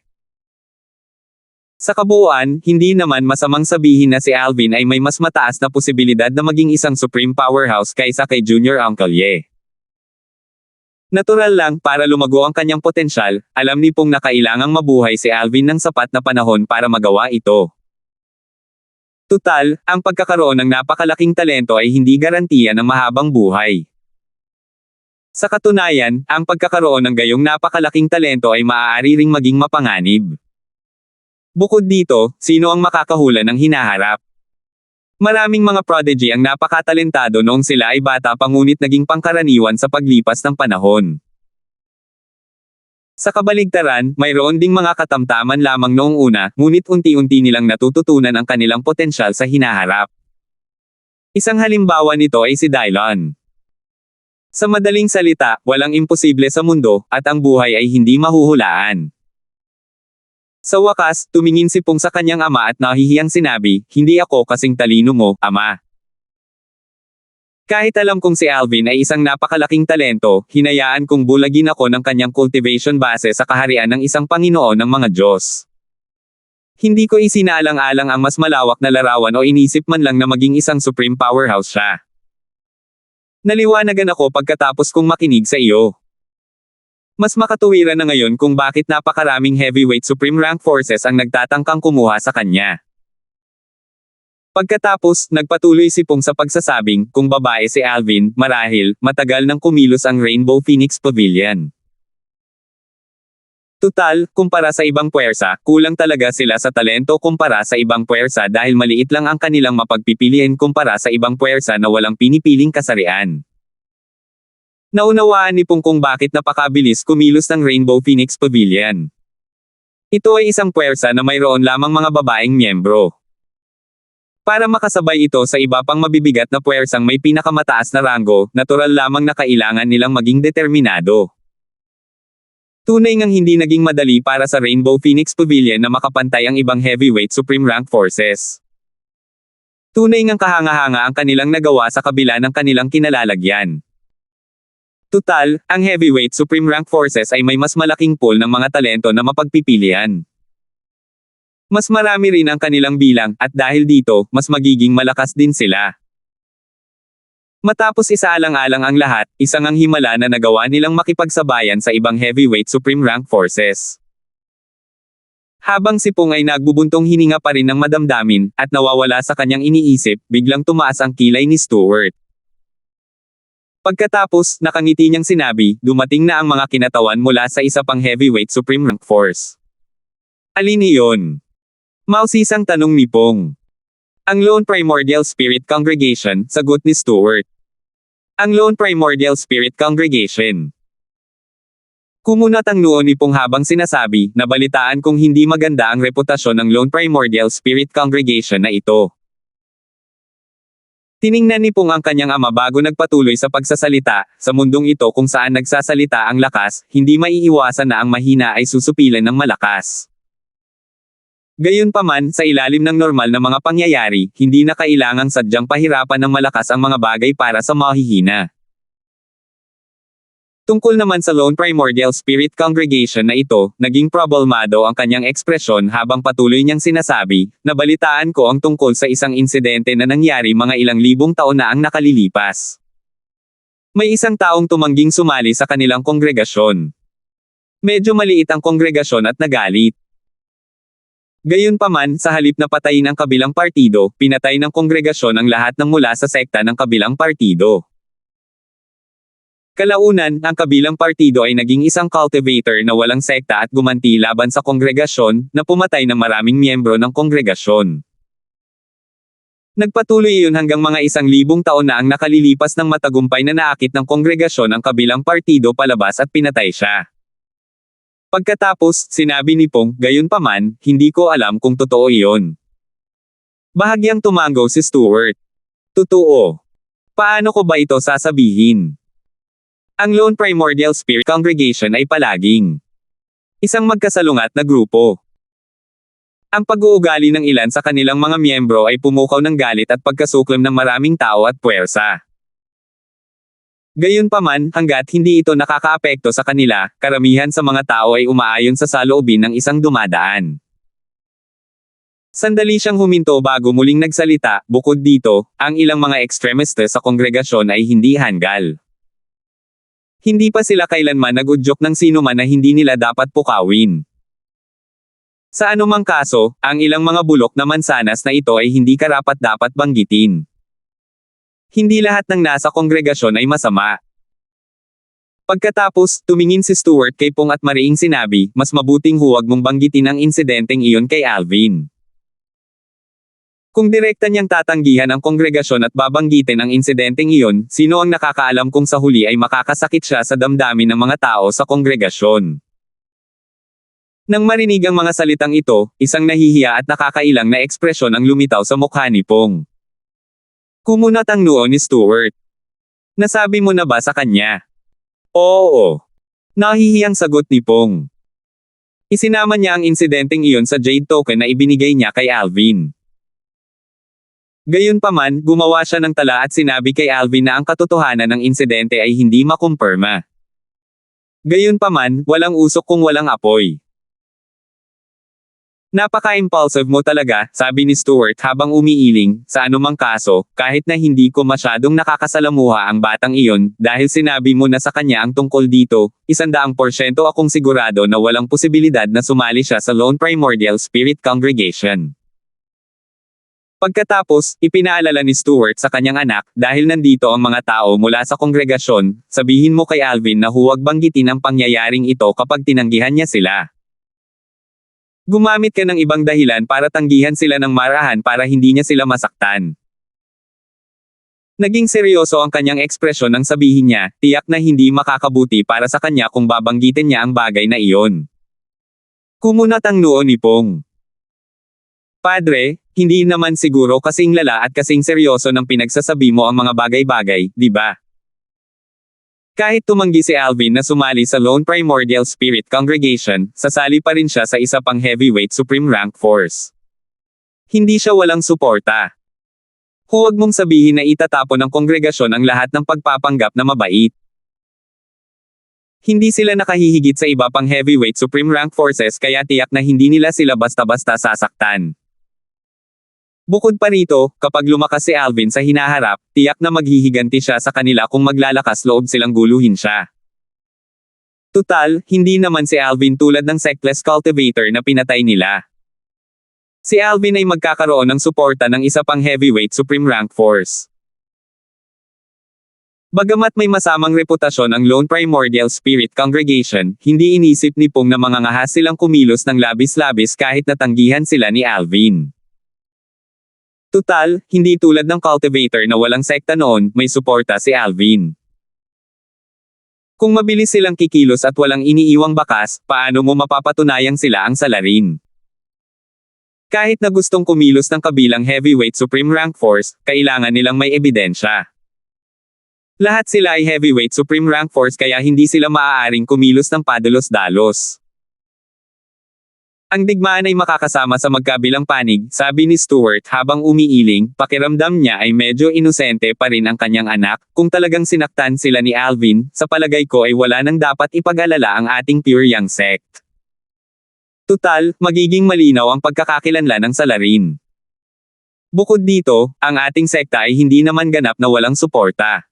Sa kabuuan, hindi naman masamang sabihin na si Alvin ay may mas mataas na posibilidad na maging isang supreme powerhouse kaysa kay Junior Uncle Ye. Natural lang, para lumago ang kanyang potensyal, alam ni Pong na kailangang mabuhay si Alvin ng sapat na panahon para magawa ito. Tutal, ang pagkakaroon ng napakalaking talento ay hindi garantiya ng mahabang buhay. Sa katunayan, ang pagkakaroon ng gayong napakalaking talento ay maaari ring maging mapanganib. Bukod dito, sino ang makakahula ng hinaharap? Maraming mga prodigy ang napakatalentado noong sila ay bata pa ngunit naging pangkaraniwan sa paglipas ng panahon. Sa kabaligtaran, mayroon ding mga katamtaman lamang noong una, ngunit unti-unti nilang natututunan ang kanilang potensyal sa hinaharap. Isang halimbawa nito ay si Dylan. Sa madaling salita, walang imposible sa mundo, at ang buhay ay hindi mahuhulaan. Sa wakas, tumingin si Pong sa kanyang ama at nahihiyang sinabi, "Hindi ako kasing talino mo, ama." Kahit alam kong si Alvin ay isang napakalaking talento, hinayaan kong bulagin ako ng kanyang cultivation base sa kaharian ng isang Panginoon ng mga Diyos. Hindi ko isinaalang-alang ang mas malawak na larawan o inisip man lang na maging isang supreme powerhouse siya. Naliwanagan ako pagkatapos kong makinig sa iyo. Mas makatuwiran na ngayon kung bakit napakaraming heavyweight supreme rank forces ang nagtatangkang kumuha sa kanya. Pagkatapos, nagpatuloy si Pong sa pagsasabing, kung babae si Alvin, marahil, matagal nang kumilos ang Rainbow Phoenix Pavilion. Tutal, kumpara sa ibang puwersa, kulang talaga sila sa talento kumpara sa ibang puwersa dahil maliit lang ang kanilang mapagpipilian kumpara sa ibang puwersa na walang pinipiling kasarian. Naunawaan ni Pong kung bakit napakabilis kumilos ng Rainbow Phoenix Pavilion. Ito ay isang puwersa na mayroon lamang mga babaeng miyembro. Para makasabay ito sa iba pang mabibigat na puwersang may pinakamataas na ranggo, natural lamang na kailangan nilang maging determinado. Tunay ngang hindi naging madali para sa Rainbow Phoenix Pavilion na makapantay ang ibang heavyweight supreme rank forces. Tunay ngang kahanga-hanga ang kanilang nagawa sa kabila ng kanilang kinalalagyan. Tutal, ang heavyweight supreme rank forces ay may mas malaking pool ng mga talento na mapagpipilian. Mas marami rin ang kanilang bilang, at dahil dito, mas magiging malakas din sila. Matapos isaalang-alang ang lahat, isang ang himala na nagawa nilang makipagsabayan sa ibang heavyweight supreme rank forces. Habang si Pong ay nagbubuntong hininga pa rin ng madamdamin, at nawawala sa kanyang iniisip, biglang tumaas ang kilay ni Stuart. Pagkatapos, nakangiti niyang sinabi, dumating na ang mga kinatawan mula sa isa pang heavyweight supreme rank force. Alin iyon? Mausisang tanong ni Pong. Ang Lone Primordial Spirit Congregation, sagot ni Stuart. Ang Lone Primordial Spirit Congregation. Kumunat ang noo ni Pong habang sinasabi, nabalitaan kong hindi maganda ang reputasyon ng Lone Primordial Spirit Congregation na ito. Tiningnan ni Pong ang kanyang ama bago nagpatuloy sa pagsasalita, sa mundong ito kung saan nagsasalita ang lakas, hindi maiiwasan na ang mahina ay susupilan ng malakas. Gayunpaman, sa ilalim ng normal na mga pangyayari, hindi na kailangang sadyang pahirapan ng malakas ang mga bagay para sa mahihina. Tungkol naman sa Lone Primordial Spirit Congregation na ito, naging problemado ang kanyang ekspresyon habang patuloy niyang sinasabi, nabalitaan ko ang tungkol sa isang insidente na nangyari mga ilang libong taon na ang nakalilipas. May isang taong tumangging sumali sa kanilang kongregasyon. Medyo maliit ang kongregasyon at nagalit. Gayunpaman, sa halip na patayin ang kabilang partido, pinatay ng kongregasyon ang lahat ng mula sa sekta ng kabilang partido. Kalaunan, ang kabilang partido ay naging isang cultivator na walang sekta at gumanti laban sa kongregasyon, na pumatay ng maraming miyembro ng kongregasyon. Nagpatuloy iyon hanggang mga 1,000 taon na ang nakalilipas ng matagumpay na naakit ng kongregasyon ang kabilang partido palabas at pinatay siya. Pagkatapos, sinabi ni Pong, gayunpaman, hindi ko alam kung totoo iyon. Bahagyang tumango si Stuart. Totoo. Paano ko ba ito sasabihin? Ang Lone Primordial Spirit Congregation ay palaging isang magkasalungat na grupo. Ang pag-uugali ng ilan sa kanilang mga miyembro ay pumukaw ng galit at pagkasuklam ng maraming tao at puwersa. Gayunpaman, hanggat hindi ito nakakaapekto sa kanila, karamihan sa mga tao ay umaayon sa saloobin ng isang dumadaan. Sandali siyang huminto bago muling nagsalita, bukod dito, ang ilang mga ekstremiste sa kongregasyon ay hindi hanggal. Hindi pa sila kailanman nag-udyok ng sino man na hindi nila dapat pukawin. Sa anumang kaso, ang ilang mga bulok na mansanas na ito ay hindi karapat-dapat banggitin. Hindi lahat ng nasa kongregasyon ay masama. Pagkatapos, tumingin si Stuart kay Pong at mariing sinabi, mas mabuting huwag mong banggitin ang insidenteng iyon kay Alvin. Kung direkta niyang tatanggihan ang kongregasyon at babanggitin ang insidenteng iyon, sino ang nakakaalam kung sa huli ay makakasakit siya sa damdamin ng mga tao sa kongregasyon. Nang marinig ang mga salitang ito, isang nahihiya at nakakailang na ekspresyon ang lumitaw sa mukha ni Pong. Kumunat ang noo ni Stuart. Nasabi mo na ba sa kanya? Oo. Nahihiyang sagot ni Pong. Isinama niya ang insidenteng iyon sa jade token na ibinigay niya kay Alvin. Gayunpaman, gumawa siya ng tala at sinabi kay Alvin na ang katotohanan ng insidente ay hindi makumpirma. Gayunpaman, walang usok kung walang apoy. Napaka-impulsive mo talaga, sabi ni Stuart habang umiiling, sa anumang kaso, kahit na hindi ko masyadong nakakasalamuha ang batang iyon, dahil sinabi mo na sa kanya ang tungkol dito, 100% akong sigurado na walang posibilidad na sumali siya sa Lone Primordial Spirit Congregation. Pagkatapos, ipinaalala ni Stuart sa kanyang anak, dahil nandito ang mga tao mula sa kongregasyon, sabihin mo kay Alvin na huwag banggitin ang pangyayaring ito kapag tinanggihan niya sila. Gumamit ka ng ibang dahilan para tanggihan sila ng marahan para hindi niya sila masaktan. Naging seryoso ang kanyang ekspresyon nang sabihin niya, tiyak na hindi makakabuti para sa kanya kung babanggitin niya ang bagay na iyon. Kumunat ang noo ni Pong. Padre, hindi naman siguro kasing lala at kasing seryoso ng pinagsasabi mo ang mga bagay-bagay, di ba? Kahit tumanggi si Alvin na sumali sa Lone Primordial Spirit Congregation, sasali pa rin siya sa isa pang heavyweight supreme rank force. Hindi siya walang suporta. Huwag mong sabihin na itatapon ng kongregasyon ang lahat ng pagpapanggap na mabait. Hindi sila nakahihigit sa iba pang heavyweight supreme rank forces kaya tiyak na hindi nila sila basta-basta sasaktan. Bukod pa rito, kapag lumakas si Alvin sa hinaharap, tiyak na maghihiganti siya sa kanila kung maglalakas loob silang guluhin siya. Tutal, hindi naman si Alvin tulad ng Sectless Cultivator na pinatay nila. Si Alvin ay magkakaroon ng suporta ng isa pang heavyweight supreme rank force. Bagamat may masamang reputasyon ang Lone Primordial Spirit Congregation, hindi inisip ni Pong na mangangahas silang kumilos ng labis-labis kahit natanggihan sila ni Alvin. Tutal, hindi tulad ng cultivator na walang sekta noon, may suporta si Alvin. Kung mabilis silang kikilos at walang iniiwang bakas, paano mo mapapatunayang sila ang salarin? Kahit na gustong kumilos ng kabilang heavyweight supreme rank force, kailangan nilang may ebidensya. Lahat sila ay heavyweight supreme rank force kaya hindi sila maaaring kumilos ng padalos-dalos. Ang digmaan ay makakasama sa magkabilang panig, sabi ni Stuart habang umiiling, pakiramdam niya ay medyo inosente pa rin ang kanyang anak, kung talagang sinaktan sila ni Alvin, sa palagay ko ay wala nang dapat ipag-alala ang ating Pure Young sect. Tutal, magiging malinaw ang pagkakakilanlan ng salarin. Bukod dito, ang ating sekta ay hindi naman ganap na walang suporta.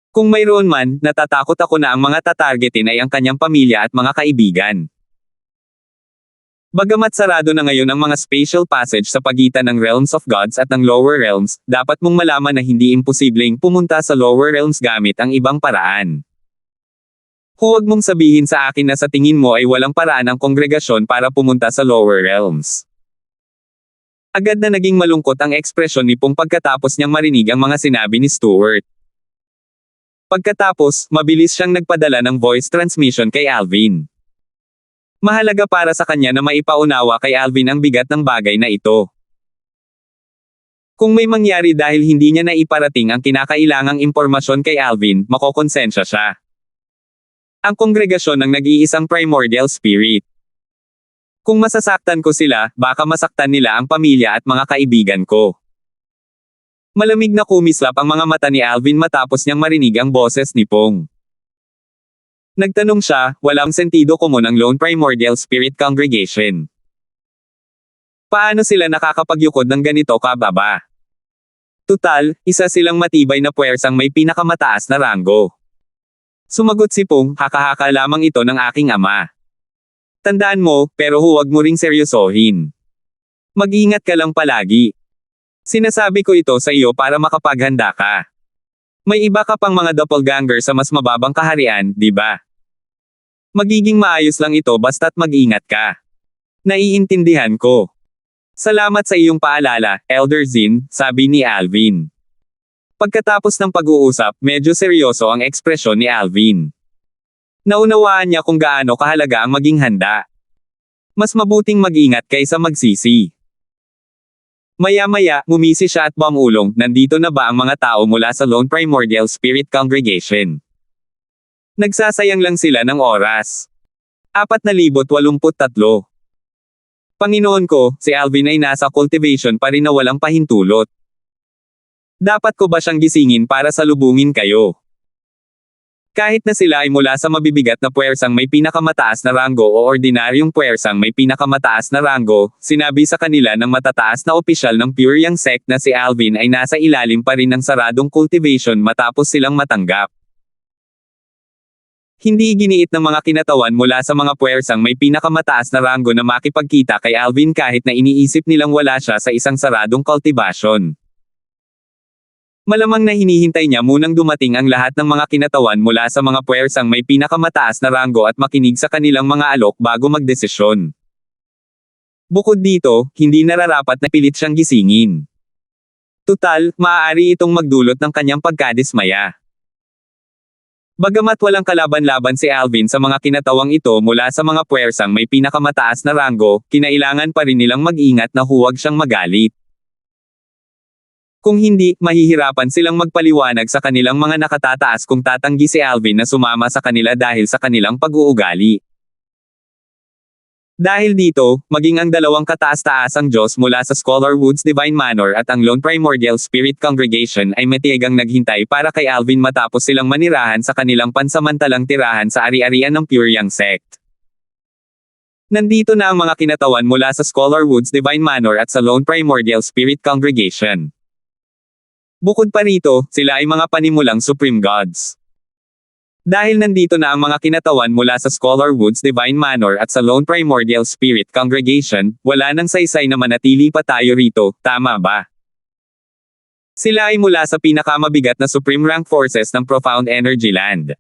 Kung mayroon man, natatakot ako na ang mga tatargetin ay ang kanyang pamilya at mga kaibigan. Bagamat sarado na ngayon ang mga spatial passage sa pagitan ng Realms of Gods at ng Lower Realms, dapat mong malaman na hindi imposibleng pumunta sa Lower Realms gamit ang ibang paraan. Huwag mong sabihin sa akin na sa tingin mo ay walang paraan ang kongregasyon para pumunta sa Lower Realms. Agad na naging malungkot ang ekspresyon ni Pong pagkatapos niyang marinig ang mga sinabi ni Stuart. Pagkatapos, mabilis siyang nagpadala ng voice transmission kay Alvin. Mahalaga para sa kanya na maipaunawa kay Alvin ang bigat ng bagay na ito. Kung may mangyari dahil hindi niya naiparating ang kinakailangang impormasyon kay Alvin, makokonsensya siya. Ang kongregasyon ng nag-iisang primordial spirit. Kung masasaktan ko sila, baka masaktan nila ang pamilya at mga kaibigan ko. Malamig na kumislap ang mga mata ni Alvin matapos niyang marinig ang boses ni Pong. Nagtanong siya, walang sentido kumun ang Lone Primordial Spirit Congregation. Paano sila nakakapagyukod ng ganito kababa? Tutal, isa silang matibay na puwersang may pinakamataas na ranggo. Sumagot si Pong, haka-haka lamang ito ng aking ama. Tandaan mo, pero huwag mo ring seryosohin. Mag-ingat ka lang palagi. Sinasabi ko ito sa iyo para makapaghanda ka. May iba ka pang mga doppelganger sa mas mababang kaharian, di ba? Magiging maayos lang ito basta't mag-ingat ka. Naiintindihan ko. Salamat sa iyong paalala, Elder Zin, sabi ni Alvin. Pagkatapos ng pag-uusap, medyo seryoso ang ekspresyon ni Alvin. Naunawaan niya kung gaano kahalaga ang maging handa. Mas mabuting mag-ingat kaysa magsisi. Maya-maya, ngumisi siya at bumulong, nandito na ba ang mga tao mula sa Lone Primordial Spirit Congregation? Nagsasayang lang sila ng oras. 4,083. Panginoon ko, si Alvin ay nasa cultivation pa rin na walang pahintulot. Dapat ko ba siyang gisingin para salubungin kayo? Kahit na sila ay mula sa mabibigat na puwersang may pinakamataas na ranggo o ordinaryong puwersang may pinakamataas na ranggo, sinabi sa kanila ng matataas na opisyal ng Pure Young sect na si Alvin ay nasa ilalim pa rin ng saradong cultivation matapos silang matanggap. Hindi giniit ng mga kinatawan mula sa mga puwersang may pinakamataas na ranggo na makipagkita kay Alvin kahit na iniisip nilang wala siya sa isang saradong cultivation. Malamang na hinihintay niya munang dumating ang lahat ng mga kinatawan mula sa mga puwersang may pinakamataas na ranggo at makinig sa kanilang mga alok bago magdesisyon. Bukod dito, hindi nararapat na pilit siyang gisingin. Tutal, maaari itong magdulot ng kanyang pagkadismaya. Bagamat walang kalaban-laban si Alvin sa mga kinatawang ito mula sa mga puwersang may pinakamataas na ranggo, kinailangan pa rin nilang mag-ingat na huwag siyang magalit. Kung hindi, mahihirapan silang magpaliwanag sa kanilang mga nakatataas kung tatanggi si Alvin na sumama sa kanila dahil sa kanilang pag-uugali. Dahil dito, maging ang dalawang kataas-taasang Diyos mula sa Scholar Woods Divine Manor at ang Lone Primordial Spirit Congregation ay matiyagang naghintay para kay Alvin matapos silang manirahan sa kanilang pansamantalang tirahan sa ari-arian ng Pure Young sect. Nandito na ang mga kinatawan mula sa Scholar Woods Divine Manor at sa Lone Primordial Spirit Congregation. Bukod pa rito, sila ay mga panimulang Supreme Gods. Dahil nandito na ang mga kinatawan mula sa Scholar Woods Divine Manor at sa Lone Primordial Spirit Congregation, wala nang saysay na manatili pa tayo rito, tama ba? Sila ay mula sa pinakamabigat na Supreme Rank Forces ng Profound Energy Land.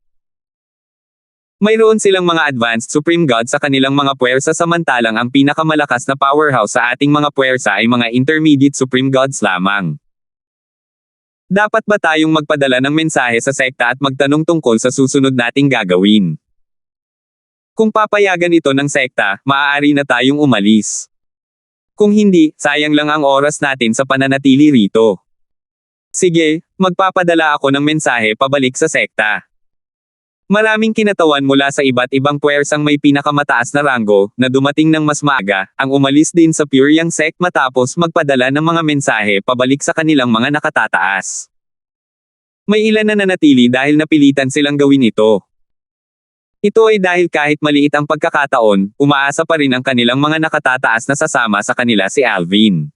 Mayroon silang mga advanced Supreme Gods sa kanilang mga puwersa samantalang ang pinakamalakas na powerhouse sa ating mga puwersa ay mga Intermediate Supreme Gods lamang. Dapat ba tayong magpadala ng mensahe sa sekta at magtanong tungkol sa susunod nating gagawin? Kung papayagan ito ng sekta, maaari na tayong umalis. Kung hindi, sayang lang ang oras natin sa pananatili rito. Sige, magpapadala ako ng mensahe pabalik sa sekta. Maraming kinatawan mula sa iba't ibang puwersang may pinakamataas na ranggo, na dumating ng mas maaga, ang umalis din sa Pyryang sect matapos magpadala ng mga mensahe pabalik sa kanilang mga nakatataas. May ilan na nanatili dahil napilitan silang gawin ito. Ito ay dahil kahit maliit ang pagkakataon, umaasa pa rin ang kanilang mga nakatataas na sasama sa kanila si Alvin.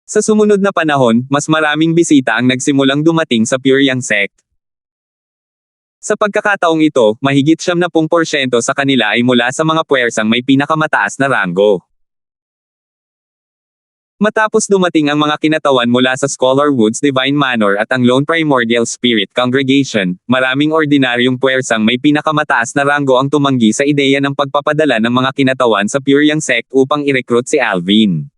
Sa sumunod na panahon, mas maraming bisita ang nagsimulang dumating sa Pyryang sect. Sa pagkakataong ito, mahigit 70% sa kanila ay mula sa mga puwersang may pinakamataas na ranggo. Matapos dumating ang mga kinatawan mula sa Scholar Woods Divine Manor at ang Lone Primordial Spirit Congregation, maraming ordinaryong puwersang may pinakamataas na ranggo ang tumanggi sa ideya ng pagpapadala ng mga kinatawan sa Pyryang sect upang i-recruit si Alvin.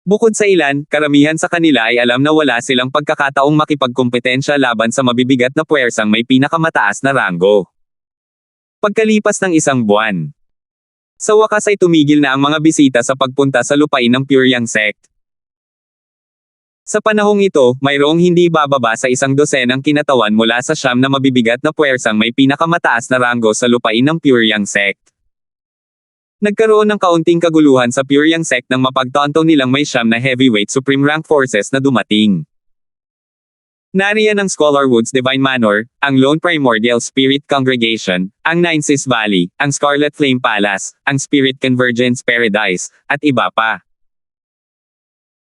Bukod sa ilan, karamihan sa kanila ay alam na wala silang pagkakataong makipagkompetensya laban sa mabibigat na puwersang may pinakamataas na ranggo. Pagkalipas ng isang buwan, sa wakas ay tumigil na ang mga bisita sa pagpunta sa lupain ng Pyryang sect. Sa panahong ito, mayroong hindi bababa sa 100 kinatawan mula sa 9 na mabibigat na puwersang may pinakamataas na ranggo sa lupain ng Pyryang sect. Nagkaroon ng kaunting kaguluhan sa Pyryang sect nang mapagtanto nilang may 9 na heavyweight supreme rank forces na dumating. Nariyan ang Scholar Woods Divine Manor, ang Lone Primordial Spirit Congregation, ang Nine Seas Valley, ang Scarlet Flame Palace, ang Spirit Convergence Paradise, at iba pa.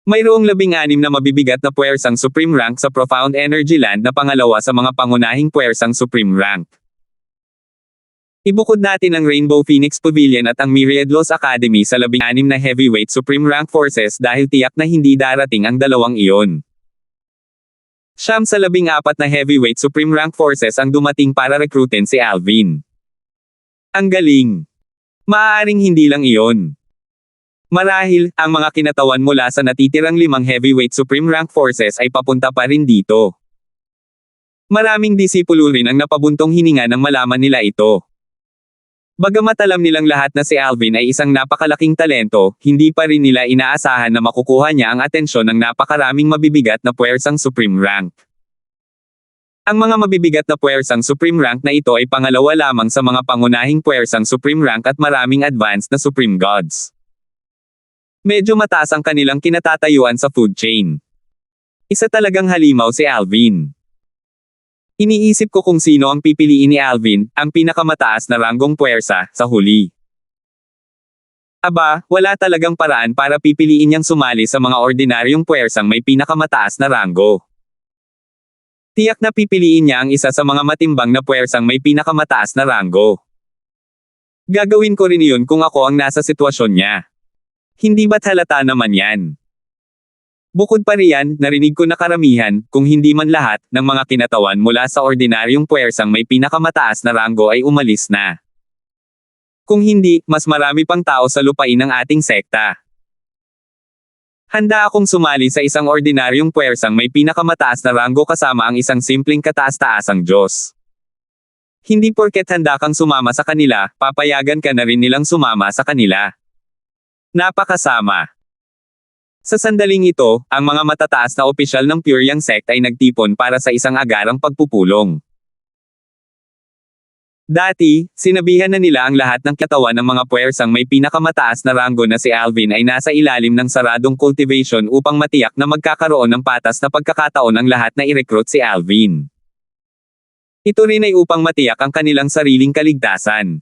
Mayroong 16 na mabibigat na puwersang supreme rank sa Profound Energy Land na pangalawa sa mga pangunahing puwersang supreme rank. Ibukod natin ang Rainbow Phoenix Pavilion at ang Myriad Laws Academy sa 16 na heavyweight supreme rank forces dahil tiyak na hindi darating ang dalawang iyon. 9 sa 14 na heavyweight supreme rank forces ang dumating para rekrutin si Alvin. Ang galing! Maaaring hindi lang iyon. Marahil, ang mga kinatawan mula sa natitirang 5 heavyweight supreme rank forces ay papunta pa rin dito. Maraming disipulo rin ang napabuntong hininga nang malaman nila ito. Bagamat alam nilang lahat na si Alvin ay isang napakalaking talento, hindi pa rin nila inaasahan na makukuha niya ang atensyon ng napakaraming mabibigat na puwersang supreme rank. Ang mga mabibigat na puwersang supreme rank na ito ay pangalawa lamang sa mga pangunahing puwersang supreme rank at maraming advanced na supreme gods. Medyo mataas ang kanilang kinatatayuan sa food chain. Isa talagang halimaw si Alvin. Iniisip ko kung sino ang pipiliin ni Alvin, ang pinakamataas na ranggong puwersa, sa huli. Aba, wala talagang paraan para pipiliin niyang sumali sa mga ordinaryong puwersang may pinakamataas na ranggo. Tiyak na pipiliin niya ang isa sa mga matimbang na puwersang may pinakamataas na ranggo. Gagawin ko rin iyon kung ako ang nasa sitwasyon niya. Hindi ba't halata naman yan? Bukod pa riyan, narinig ko na karamihan, kung hindi man lahat, ng mga kinatawan mula sa ordinaryong puwersang may pinakamataas na ranggo ay umalis na. Kung hindi, mas marami pang tao sa lupain ng ating sekta. Handa akong sumali sa isang ordinaryong puwersang may pinakamataas na ranggo kasama ang isang simpleng kataas-taasang Diyos. Hindi porket handa kang sumama sa kanila, papayagan ka na rin nilang sumama sa kanila. Napakasama. Sa sandaling ito, ang mga matataas na opisyal ng Pyryang sect ay nagtipon para sa isang agarang pagpupulong. Dati, sinabihan na nila ang lahat ng katawan ng mga puwersang may pinakamataas na ranggo na si Alvin ay nasa ilalim ng saradong cultivation upang matiyak na magkakaroon ng patas na pagkakataon ang lahat na i-recruit si Alvin. Ito rin ay upang matiyak ang kanilang sariling kaligtasan.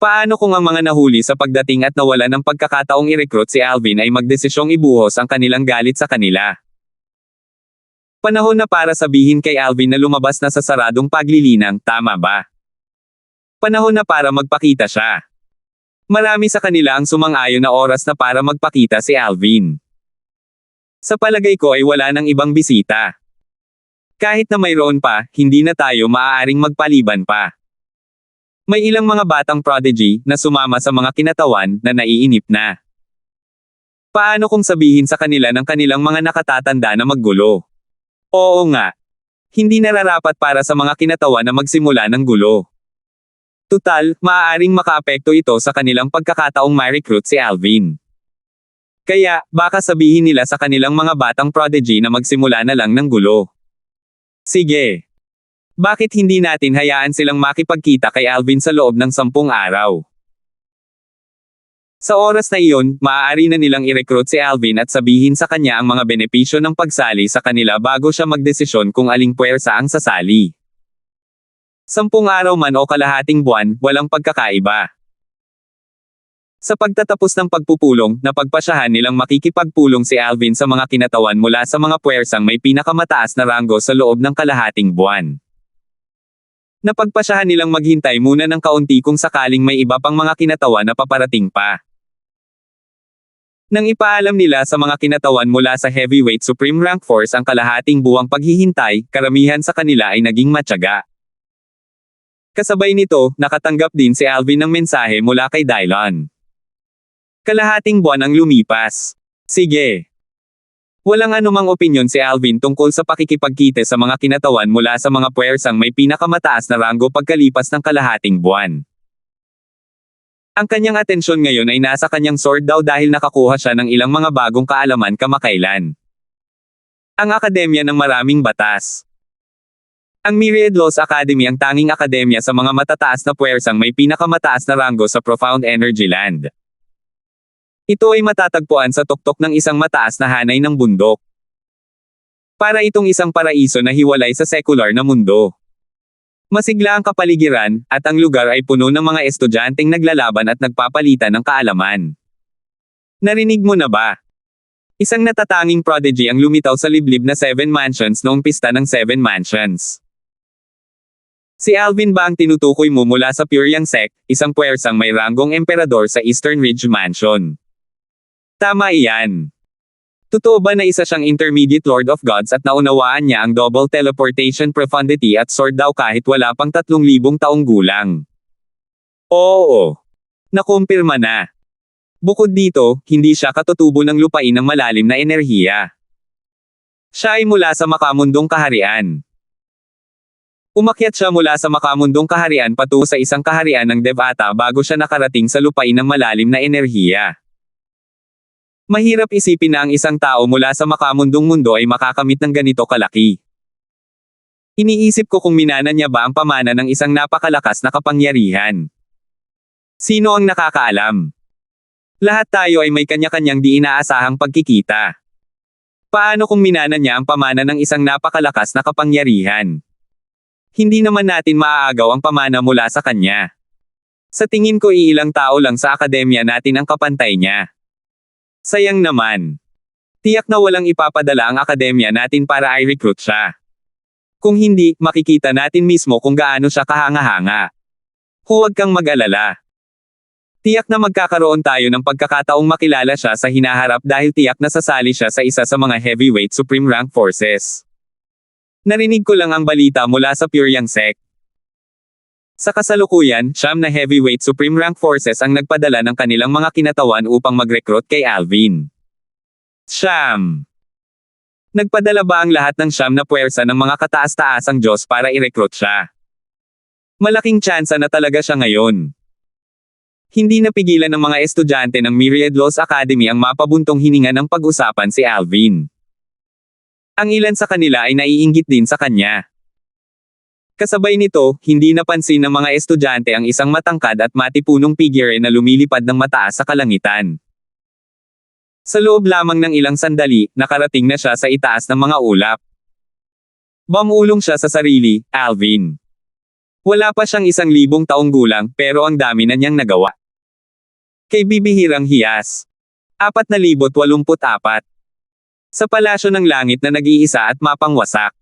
Paano kung ang mga nahuli sa pagdating at nawalan ng pagkakataong i-recruit si Alvin ay magdesisyong ibuhos ang kanilang galit sa kanila? Panahon na para sabihin kay Alvin na lumabas na sa saradong paglilinang, tama ba? Panahon na para magpakita siya. Marami sa kanila ang sumang-ayon na oras na para magpakita si Alvin. Sa palagay ko ay wala nang ibang bisita. Kahit na mayroon pa, hindi na tayo maaaring magpaliban pa. May ilang mga batang prodigy na sumama sa mga kinatawan na naiinip na. Paano kung sabihin sa kanila ng kanilang mga nakatatanda na maggulo? Oo nga. Hindi nararapat para sa mga kinatawan na magsimula ng gulo. Tutal, maaaring makaapekto ito sa kanilang pagkakataong ma-recruit si Alvin. Kaya, baka sabihin nila sa kanilang mga batang prodigy na magsimula na lang ng gulo. Sige. Bakit hindi natin hayaan silang makipagkita kay Alvin sa loob ng 10 araw? Sa oras na iyon, maaari na nilang i-recruit si Alvin at sabihin sa kanya ang mga benepisyo ng pagsali sa kanila bago siya magdesisyon kung aling puwersa ang sasali. 10 araw man o kalahating buwan, walang pagkakaiba. Sa pagtatapos ng pagpupulong, napagpasyahan nilang makikipagpulong si Alvin sa mga kinatawan mula sa mga puwersang may pinakamataas na ranggo sa loob ng kalahating buwan. Napagpasyahan nilang maghintay muna ng kaunti kung sakaling may iba pang mga kinatawan na paparating pa. Nang ipaalam nila sa mga kinatawan mula sa Heavyweight Supreme Rank Force ang kalahating buwang paghihintay, karamihan sa kanila ay naging matyaga. Kasabay nito, nakatanggap din si Alvin ng mensahe mula kay Dylon. Kalahating buwan ang lumipas. Sige. Walang anumang opinyon si Alvin tungkol sa pakikipagkita sa mga kinatawan mula sa mga puwersang may pinakamataas na ranggo pagkalipas ng kalahating buwan. Ang kanyang atensyon ngayon ay nasa kanyang sword daw dahil nakakuha siya ng ilang mga bagong kaalaman kamakailan. Ang Akademya ng Maraming Batas. Ang Myriad Laws Academy ang tanging akademya sa mga matataas na puwersang may pinakamataas na ranggo sa Profound Energy Land. Ito ay matatagpuan sa tuktok ng isang mataas na hanay ng bundok. Para itong isang paraiso na hiwalay sa sekular na mundo. Masigla ang kapaligiran, at ang lugar ay puno ng mga estudyanteng naglalaban at nagpapalitan ng kaalaman. Narinig mo na ba? Isang natatanging prodigy ang lumitaw sa liblib na 7 mansions noong pista ng 7 mansions. Si Alvin ba ang tinutukoy mo mula sa Pyryang Sect, isang puwersang may ranggong emperador sa Eastern Ridge Mansion? Tama iyan. Totoo ba na isa siyang intermediate Lord of Gods at naunawaan niya ang double teleportation profundity at sword daw kahit wala pang 3,000 taong gulang? Oo. Nakumpirma na. Bukod dito, hindi siya katutubo ng lupain ng malalim na enerhiya. Siya ay mula sa makamundong kaharian. Umakyat siya mula sa makamundong kaharian patungo sa isang kaharian ng Devata bago siya nakarating sa lupain ng malalim na enerhiya. Mahirap isipin na ang isang tao mula sa makamundong mundo ay makakamit ng ganito kalaki. Iniisip ko kung minana niya ba ang pamana ng isang napakalakas na kapangyarihan. Sino ang nakakaalam? Lahat tayo ay may kanya-kanyang di inaasahang pagkikita. Paano kung minana niya ang pamana ng isang napakalakas na kapangyarihan? Hindi naman natin maaagaw ang pamana mula sa kanya. Sa tingin ko iilang tao lang sa akademya natin ang kapantay niya. Sayang naman. Tiyak na walang ipapadala ang akademya natin para i-recruit siya. Kung hindi, makikita natin mismo kung gaano siya kahanga-hanga. Huwag kang mag-alala. Tiyak na magkakaroon tayo ng pagkakataong makilala siya sa hinaharap dahil tiyak na sasali siya sa isa sa mga heavyweight supreme rank forces. Narinig ko lang ang balita mula sa Pyryang Sect. Sa kasalukuyan, 9 na heavyweight supreme rank forces ang nagpadala ng kanilang mga kinatawan upang mag-recruit kay Alvin. 9. Nagpadala ba ang lahat ng 9 na puwersa ng mga kataas-taasang Diyos para i-recruit siya? Malaking tsansa na talaga siya ngayon. Hindi napigilan ng mga estudyante ng Myriad Laws Academy ang mapabuntong hininga ng pag-usapan si Alvin. Ang ilan sa kanila ay naiinggit din sa kanya. Kasabay nito, hindi napansin ng mga estudyante ang isang matangkad at matipunong figure na lumilipad ng mataas sa kalangitan. Sa loob lamang ng ilang sandali, nakarating na siya sa itaas ng mga ulap. Bumulong siya sa sarili, Alvin. Wala pa siyang 1,000 taong gulang, pero ang dami na niyang nagawa. Kay bibihirang hiyas. 4,084. Sa palasyo ng langit na nag-iisa at mapangwasak.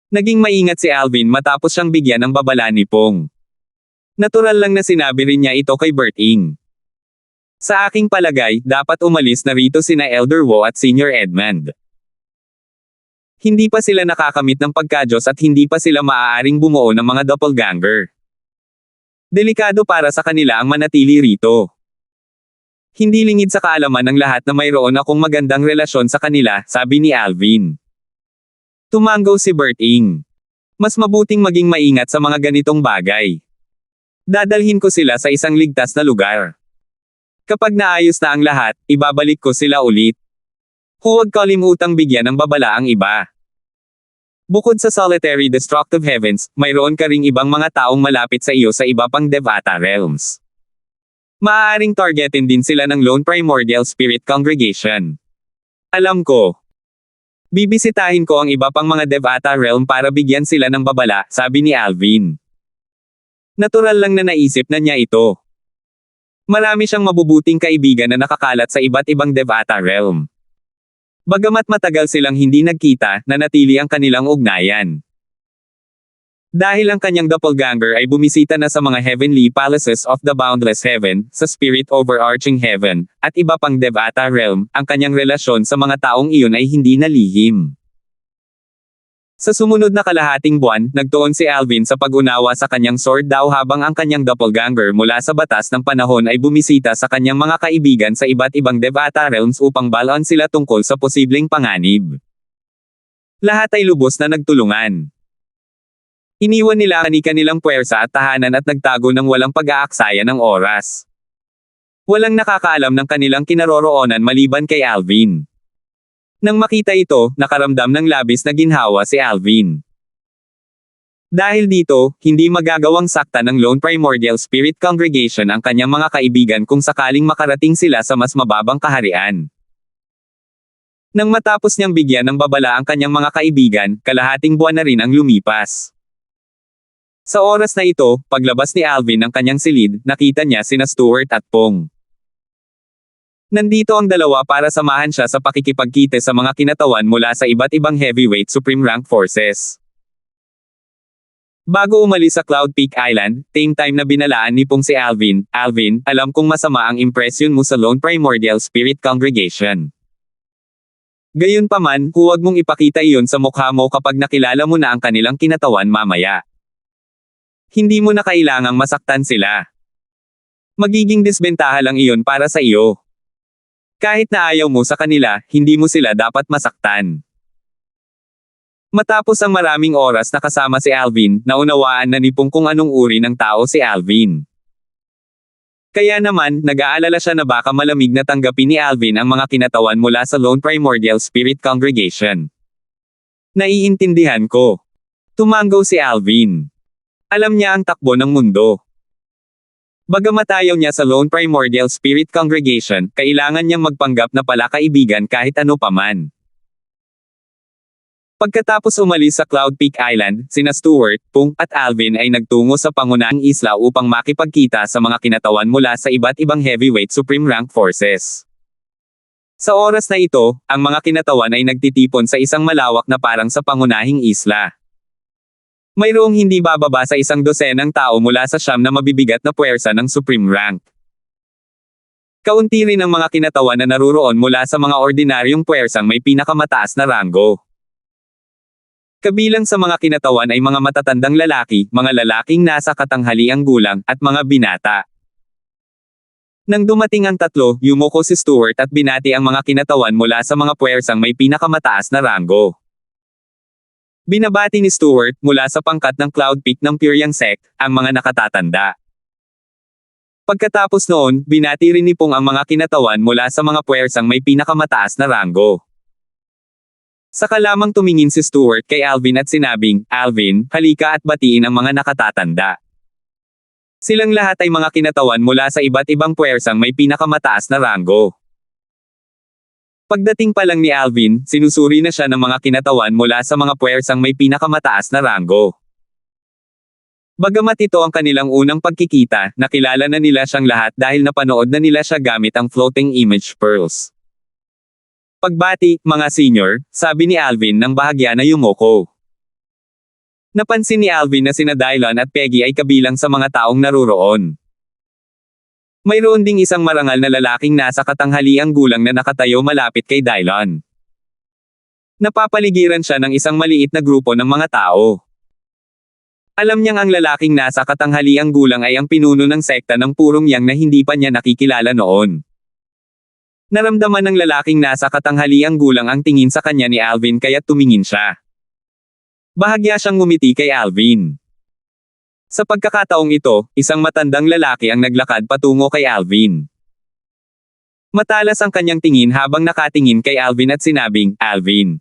Naging maingat si Alvin matapos siyang bigyan ng babala ni Pong. Natural lang na sinabi rin niya ito kay Berting. Sa aking palagay, dapat umalis na rito sina Elder Wu at Senior Edmund. Hindi pa sila nakakamit ng pagkadyos at hindi pa sila maaaring bumuo ng mga doppelganger. Delikado para sa kanila ang manatili rito. Hindi lingid sa kaalaman ng lahat na mayroon akong magandang relasyon sa kanila, sabi ni Alvin. Tumanggaw si Berting. Mas mabuting maging maingat sa mga ganitong bagay. Dadalhin ko sila sa isang ligtas na lugar. Kapag naayos na ang lahat, ibabalik ko sila ulit. Huwag kalimutang bigyan ng babala ang iba. Bukod sa solitary destructive heavens, mayroon ka ring ibang mga taong malapit sa iyo sa iba pang Devata realms. Maaaring targetin din sila ng Lone Primordial Spirit Congregation. Alam ko. Bibisitahin ko ang iba pang mga Devata realm para bigyan sila ng babala, sabi ni Alvin. Natural lang na naisip na niya ito. Marami siyang mabubuting kaibigan na nakakalat sa iba't ibang Devata realm. Bagamat matagal silang hindi nagkita, nanatili ang kanilang ugnayan. Dahil ang kanyang doppelganger ay bumisita na sa mga heavenly palaces of the boundless heaven, sa spirit overarching heaven, at iba pang Devata realm, ang kanyang relasyon sa mga taong iyon ay hindi nalihim. Sa sumunod na kalahating buwan, nagtuon si Alvin sa pag-unawa sa kanyang sword daw habang ang kanyang doppelganger mula sa batas ng panahon ay bumisita sa kanyang mga kaibigan sa iba't ibang Devata realms upang balon sila tungkol sa posibleng panganib. Lahat ay lubos na nagtulungan. Iniwan nila ang kanilang puwersa at tahanan at nagtago ng walang pag-aaksaya ng oras. Walang nakakaalam ng kanilang kinaroroonan maliban kay Alvin. Nang makita ito, nakaramdam ng labis na ginhawa si Alvin. Dahil dito, hindi magagawang sakta ng Lone Primordial Spirit Congregation ang kanyang mga kaibigan kung sakaling makarating sila sa mas mababang kaharian. Nang matapos niyang bigyan ng babala ang kanyang mga kaibigan, kalahating buwan na rin ang lumipas. Sa oras na ito, paglabas ni Alvin ng kanyang silid, nakita niya sina Stuart at Pong. Nandito ang dalawa para samahan siya sa pakikipagkite sa mga kinatawan mula sa iba't ibang heavyweight supreme rank forces. Bago umalis sa Cloud Peak Island, same time na binalaan ni Pong si Alvin, "Alvin, alam kong masama ang impresyon mo sa Lone Primordial Spirit Congregation. Gayunpaman, huwag mong ipakita iyon sa mukha mo kapag nakilala mo na ang kanilang kinatawan mamaya. Hindi mo na kailangang masaktan sila. Magiging disbentaha lang iyon para sa iyo. Kahit na ayaw mo sa kanila, hindi mo sila dapat masaktan." Matapos ang maraming oras na kasama si Alvin, naunawaan na ni Pong kung anong uri ng tao si Alvin. Kaya naman, nag-aalala siya na baka malamig na tanggapin ni Alvin ang mga kinatawan mula sa Lone Primordial Spirit Congregation. "Naiintindihan ko." Tumanggaw si Alvin. Alam niya ang takbo ng mundo. Bagamat ayaw niya sa Lone Primordial Spirit Congregation, kailangan niyang magpanggap na palakaibigan kahit ano paman. Pagkatapos umalis sa Cloud Peak Island, sina Stuart, Pong, at Alvin ay nagtungo sa pangunahing isla upang makipagkita sa mga kinatawan mula sa iba't ibang heavyweight supreme rank forces. Sa oras na ito, ang mga kinatawan ay nagtitipon sa isang malawak na parang sa pangunahing isla. Mayroong hindi bababa sa 100 tao mula sa siyam na mabibigat na puwersa ng supreme rank. Kaunti rin ang mga kinatawan na naruroon mula sa mga ordinaryong puwersang may pinakamataas na ranggo. Kabilang sa mga kinatawan ay mga matatandang lalaki, mga lalaking nasa katanghaliang gulang, at mga binata. Nang dumating ang tatlo, yumuko si Stuart at binati ang mga kinatawan mula sa mga puwersang may pinakamataas na ranggo. Binabati ni Stuart, mula sa pangkat ng Cloud Peak ng Pyryang Sect, ang mga nakatatanda. Pagkatapos noon, binati rin ni Pong ang mga kinatawan mula sa mga puwersang may pinakamataas na ranggo. Saka lamang tumingin si Stuart kay Alvin at sinabing, "Alvin, halika at batiin ang mga nakatatanda." Silang lahat ay mga kinatawan mula sa iba't ibang puwersang may pinakamataas na ranggo. Pagdating pa lang ni Alvin, sinusuri na siya ng mga kinatawan mula sa mga puwersang may pinakamataas na ranggo. Bagamat ito ang kanilang unang pagkikita, nakilala na nila siyang lahat dahil napanood na nila siya gamit ang floating image pearls. "Pagbati, mga senior," sabi ni Alvin nang bahagya na yumuko. Napansin ni Alvin na sina Dylan at Peggy ay kabilang sa mga taong naruroon. Mayroon ding isang marangal na lalaking nasa katanghaliang gulang na nakatayo malapit kay Dylan. Napapaligiran siya ng isang maliit na grupo ng mga tao. Alam niyang ang lalaking nasa katanghaliang gulang ay ang pinuno ng sekta ng purong yang na hindi pa niya nakikilala noon. Naramdaman ng lalaking nasa katanghaliang gulang ang tingin sa kanya ni Alvin kaya't tumingin siya. Bahagya siyang ngumiti kay Alvin. Sa pagkakataong ito, isang matandang lalaki ang naglakad patungo kay Alvin. Matalas ang kanyang tingin habang nakatingin kay Alvin at sinabing, "Alvin."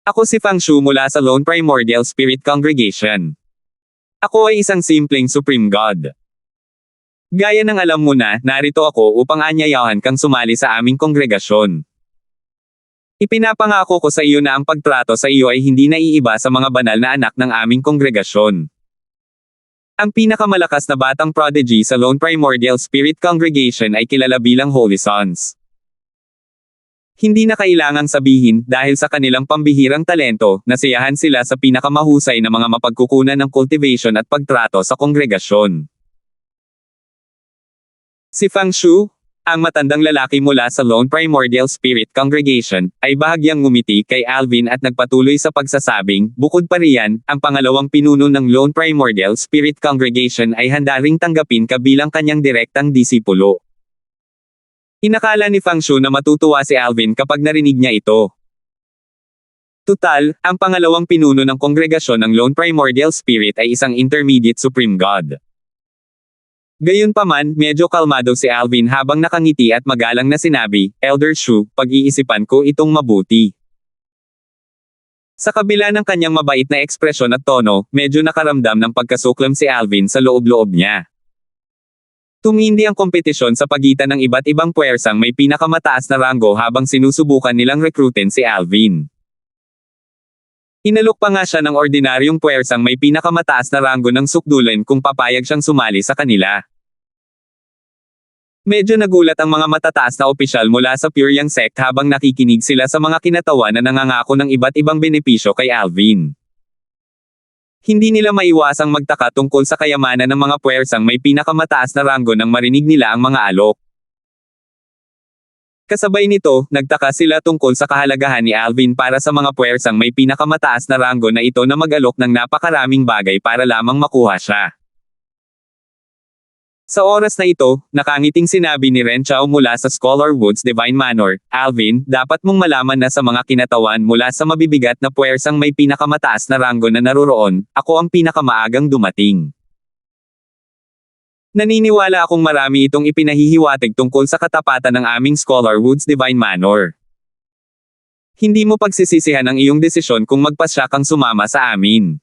Ako si Fang Shu mula sa Lone Primordial Spirit Congregation. Ako ay isang simpleng Supreme God. Gaya ng alam mo na, narito ako upang anyayahan kang sumali sa aming kongregasyon. Ipinapangako ko sa iyo na ang pagtrato sa iyo ay hindi naiiba sa mga banal na anak ng aming kongregasyon. Ang pinakamalakas na batang prodigy sa Lone Primordial Spirit Congregation ay kilala bilang Holy Sons. Hindi na kailangang sabihin dahil sa kanilang pambihirang talento, nasiyahan sila sa pinakamahusay na mga mapagkukunan ng cultivation at pagtrato sa kongregasyon. Si Fang Shu, ang matandang lalaki mula sa Lone Primordial Spirit Congregation, ay bahagyang ngumiti kay Alvin at nagpatuloy sa pagsasabing, bukod pa riyan, ang pangalawang pinuno ng Lone Primordial Spirit Congregation ay handa ring tanggapin ka bilang kanyang direktang disipulo. Inakala ni Fang Shu na matutuwa si Alvin kapag narinig niya ito. Tutal, ang pangalawang pinuno ng kongregasyon ng Lone Primordial Spirit ay isang intermediate Supreme God. Gayunpaman, medyo kalmado si Alvin habang nakangiti at magalang na sinabi, Elder Shu, pag-iisipan ko itong mabuti. Sa kabila ng kanyang mabait na ekspresyon at tono, medyo nakaramdam ng pagkasuklam si Alvin sa loob-loob niya. Tumindi ang kompetisyon sa pagitan ng iba't ibang puwersang may pinakamataas na ranggo habang sinusubukan nilang rekrutin si Alvin. Inalok pa nga siya ng ordinaryong puwersang may pinakamataas na ranggo ng sukdulan kung papayag siyang sumali sa kanila. Medyo nagulat ang mga matataas na opisyal mula sa Pure Yang sect habang nakikinig sila sa mga kinatawan na nangangako ng iba't ibang benepisyo kay Alvin. Hindi nila maiwasang magtaka tungkol sa kayamanan ng mga puwersang may pinakamataas na ranggo nang marinig nila ang mga alok. Kasabay nito, nagtaka sila tungkol sa kahalagahan ni Alvin para sa mga puwersang may pinakamataas na ranggo na ito na mag-alok ng napakaraming bagay para lamang makuha siya. Sa oras na ito, nakangiting sinabi ni Ren Chao mula sa Scholar Woods Divine Manor, Alvin, dapat mong malaman na sa mga kinatawan mula sa mabibigat na puwersang may pinakamataas na ranggo na naroroon, ako ang pinakamaagang dumating. Naniniwala akong marami itong ipinahihiwatig tungkol sa katapatan ng aming Scholar Woods Divine Manor. Hindi mo pagsisisihan ang iyong desisyon kung magpasya kang sumama sa amin.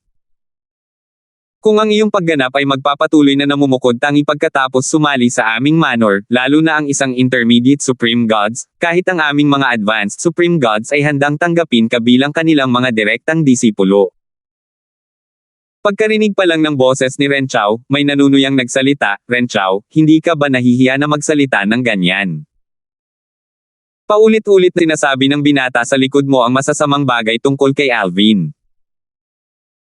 Kung ang iyong pagganap ay magpapatuloy na namumukod tangi pagkatapos sumali sa aming manor, lalo na ang isang intermediate Supreme Gods, kahit ang aming mga advanced Supreme Gods ay handang tanggapin ka bilang kanilang mga direktang disipulo. Pagkarinig pa lang ng boses ni Ren Chao, may nanunuyang nagsalita, Ren Chao, hindi ka ba nahihiya na magsalita ng ganyan? Paulit-ulit na sinasabi ng binata sa likod mo ang masasamang bagay tungkol kay Alvin.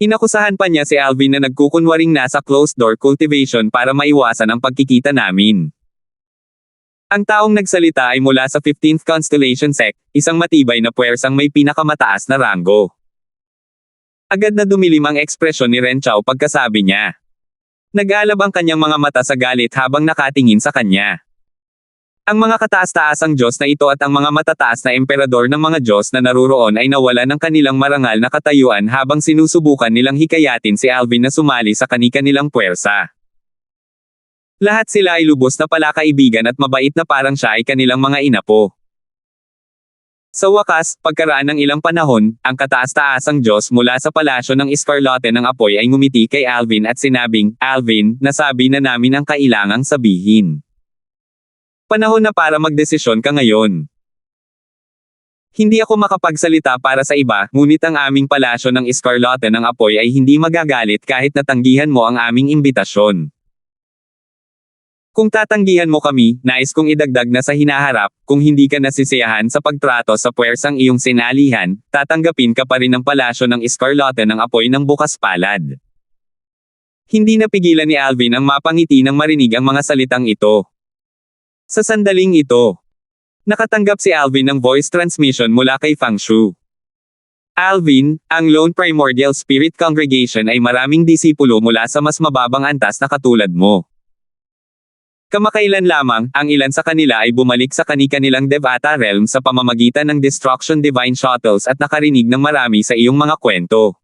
Inakusahan pa niya si Alvin na nagkukunwaring nasa closed-door cultivation para maiwasan ang pagkikita namin. Ang taong nagsalita ay mula sa 15th Constellation Sect, isang matibay na puwersang may pinakamataas na ranggo. Agad na dumilim ang ekspresyon ni Ren Chao pagkasabi niya. Nag-aalab ang kanyang mga mata sa galit habang nakatingin sa kanya. Ang mga kataas-taasang Diyos na ito at ang mga matataas na emperador ng mga Diyos na naruroon ay nawala ng kanilang marangal na katayuan habang sinusubukan nilang hikayatin si Alvin na sumali sa kani-kanilang puwersa. Lahat sila ay lubos na palakaibigan at mabait na parang siya ay kanilang mga inapo. Sa wakas, pagkaraan ng ilang panahon, ang kataas-taasang Diyos mula sa palasyo ng Escarlate ng Apoy ay ngumiti kay Alvin at sinabing, Alvin, nasabi na namin ang kailangang sabihin. Panahon na para magdesisyon ka ngayon. Hindi ako makapagsalita para sa iba, ngunit ang aming palasyo ng Escarlate ng Apoy ay hindi magagalit kahit natanggihan mo ang aming imbitasyon. Kung tatanggihan mo kami, nais kong idagdag na sa hinaharap, kung hindi ka nasisiyahan sa pagtrato sa puwersang iyong sinalihan, tatanggapin ka pa rin ng palasyo ng Escarlate ng Apoy ng bukas palad. Hindi napigilan ni Alvin ang mapangiti nang marinig ang mga salitang ito. Sa sandaling ito, nakatanggap si Alvin ng voice transmission mula kay Fang Shu. Alvin, ang Lone Primordial Spirit Congregation ay maraming disipulo mula sa mas mababang antas na katulad mo. Kamakailan lamang, ang ilan sa kanila ay bumalik sa kani-kanilang Devata Realm sa pamamagitan ng Destruction Divine Shuttles at nakarinig ng marami sa iyong mga kwento.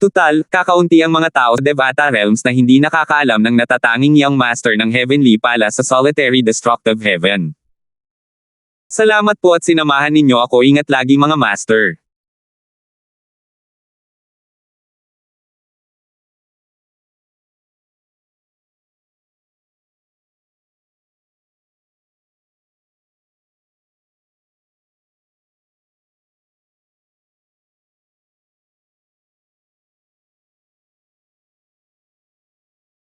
Tutal, kakaunti ang mga tao sa Devata Realms na hindi nakakaalam ng natatanging Young Master ng Heavenly Palace sa Solitary Destructive Heaven. Salamat po at sinamahan ninyo ako. Ingat lagi mga Master.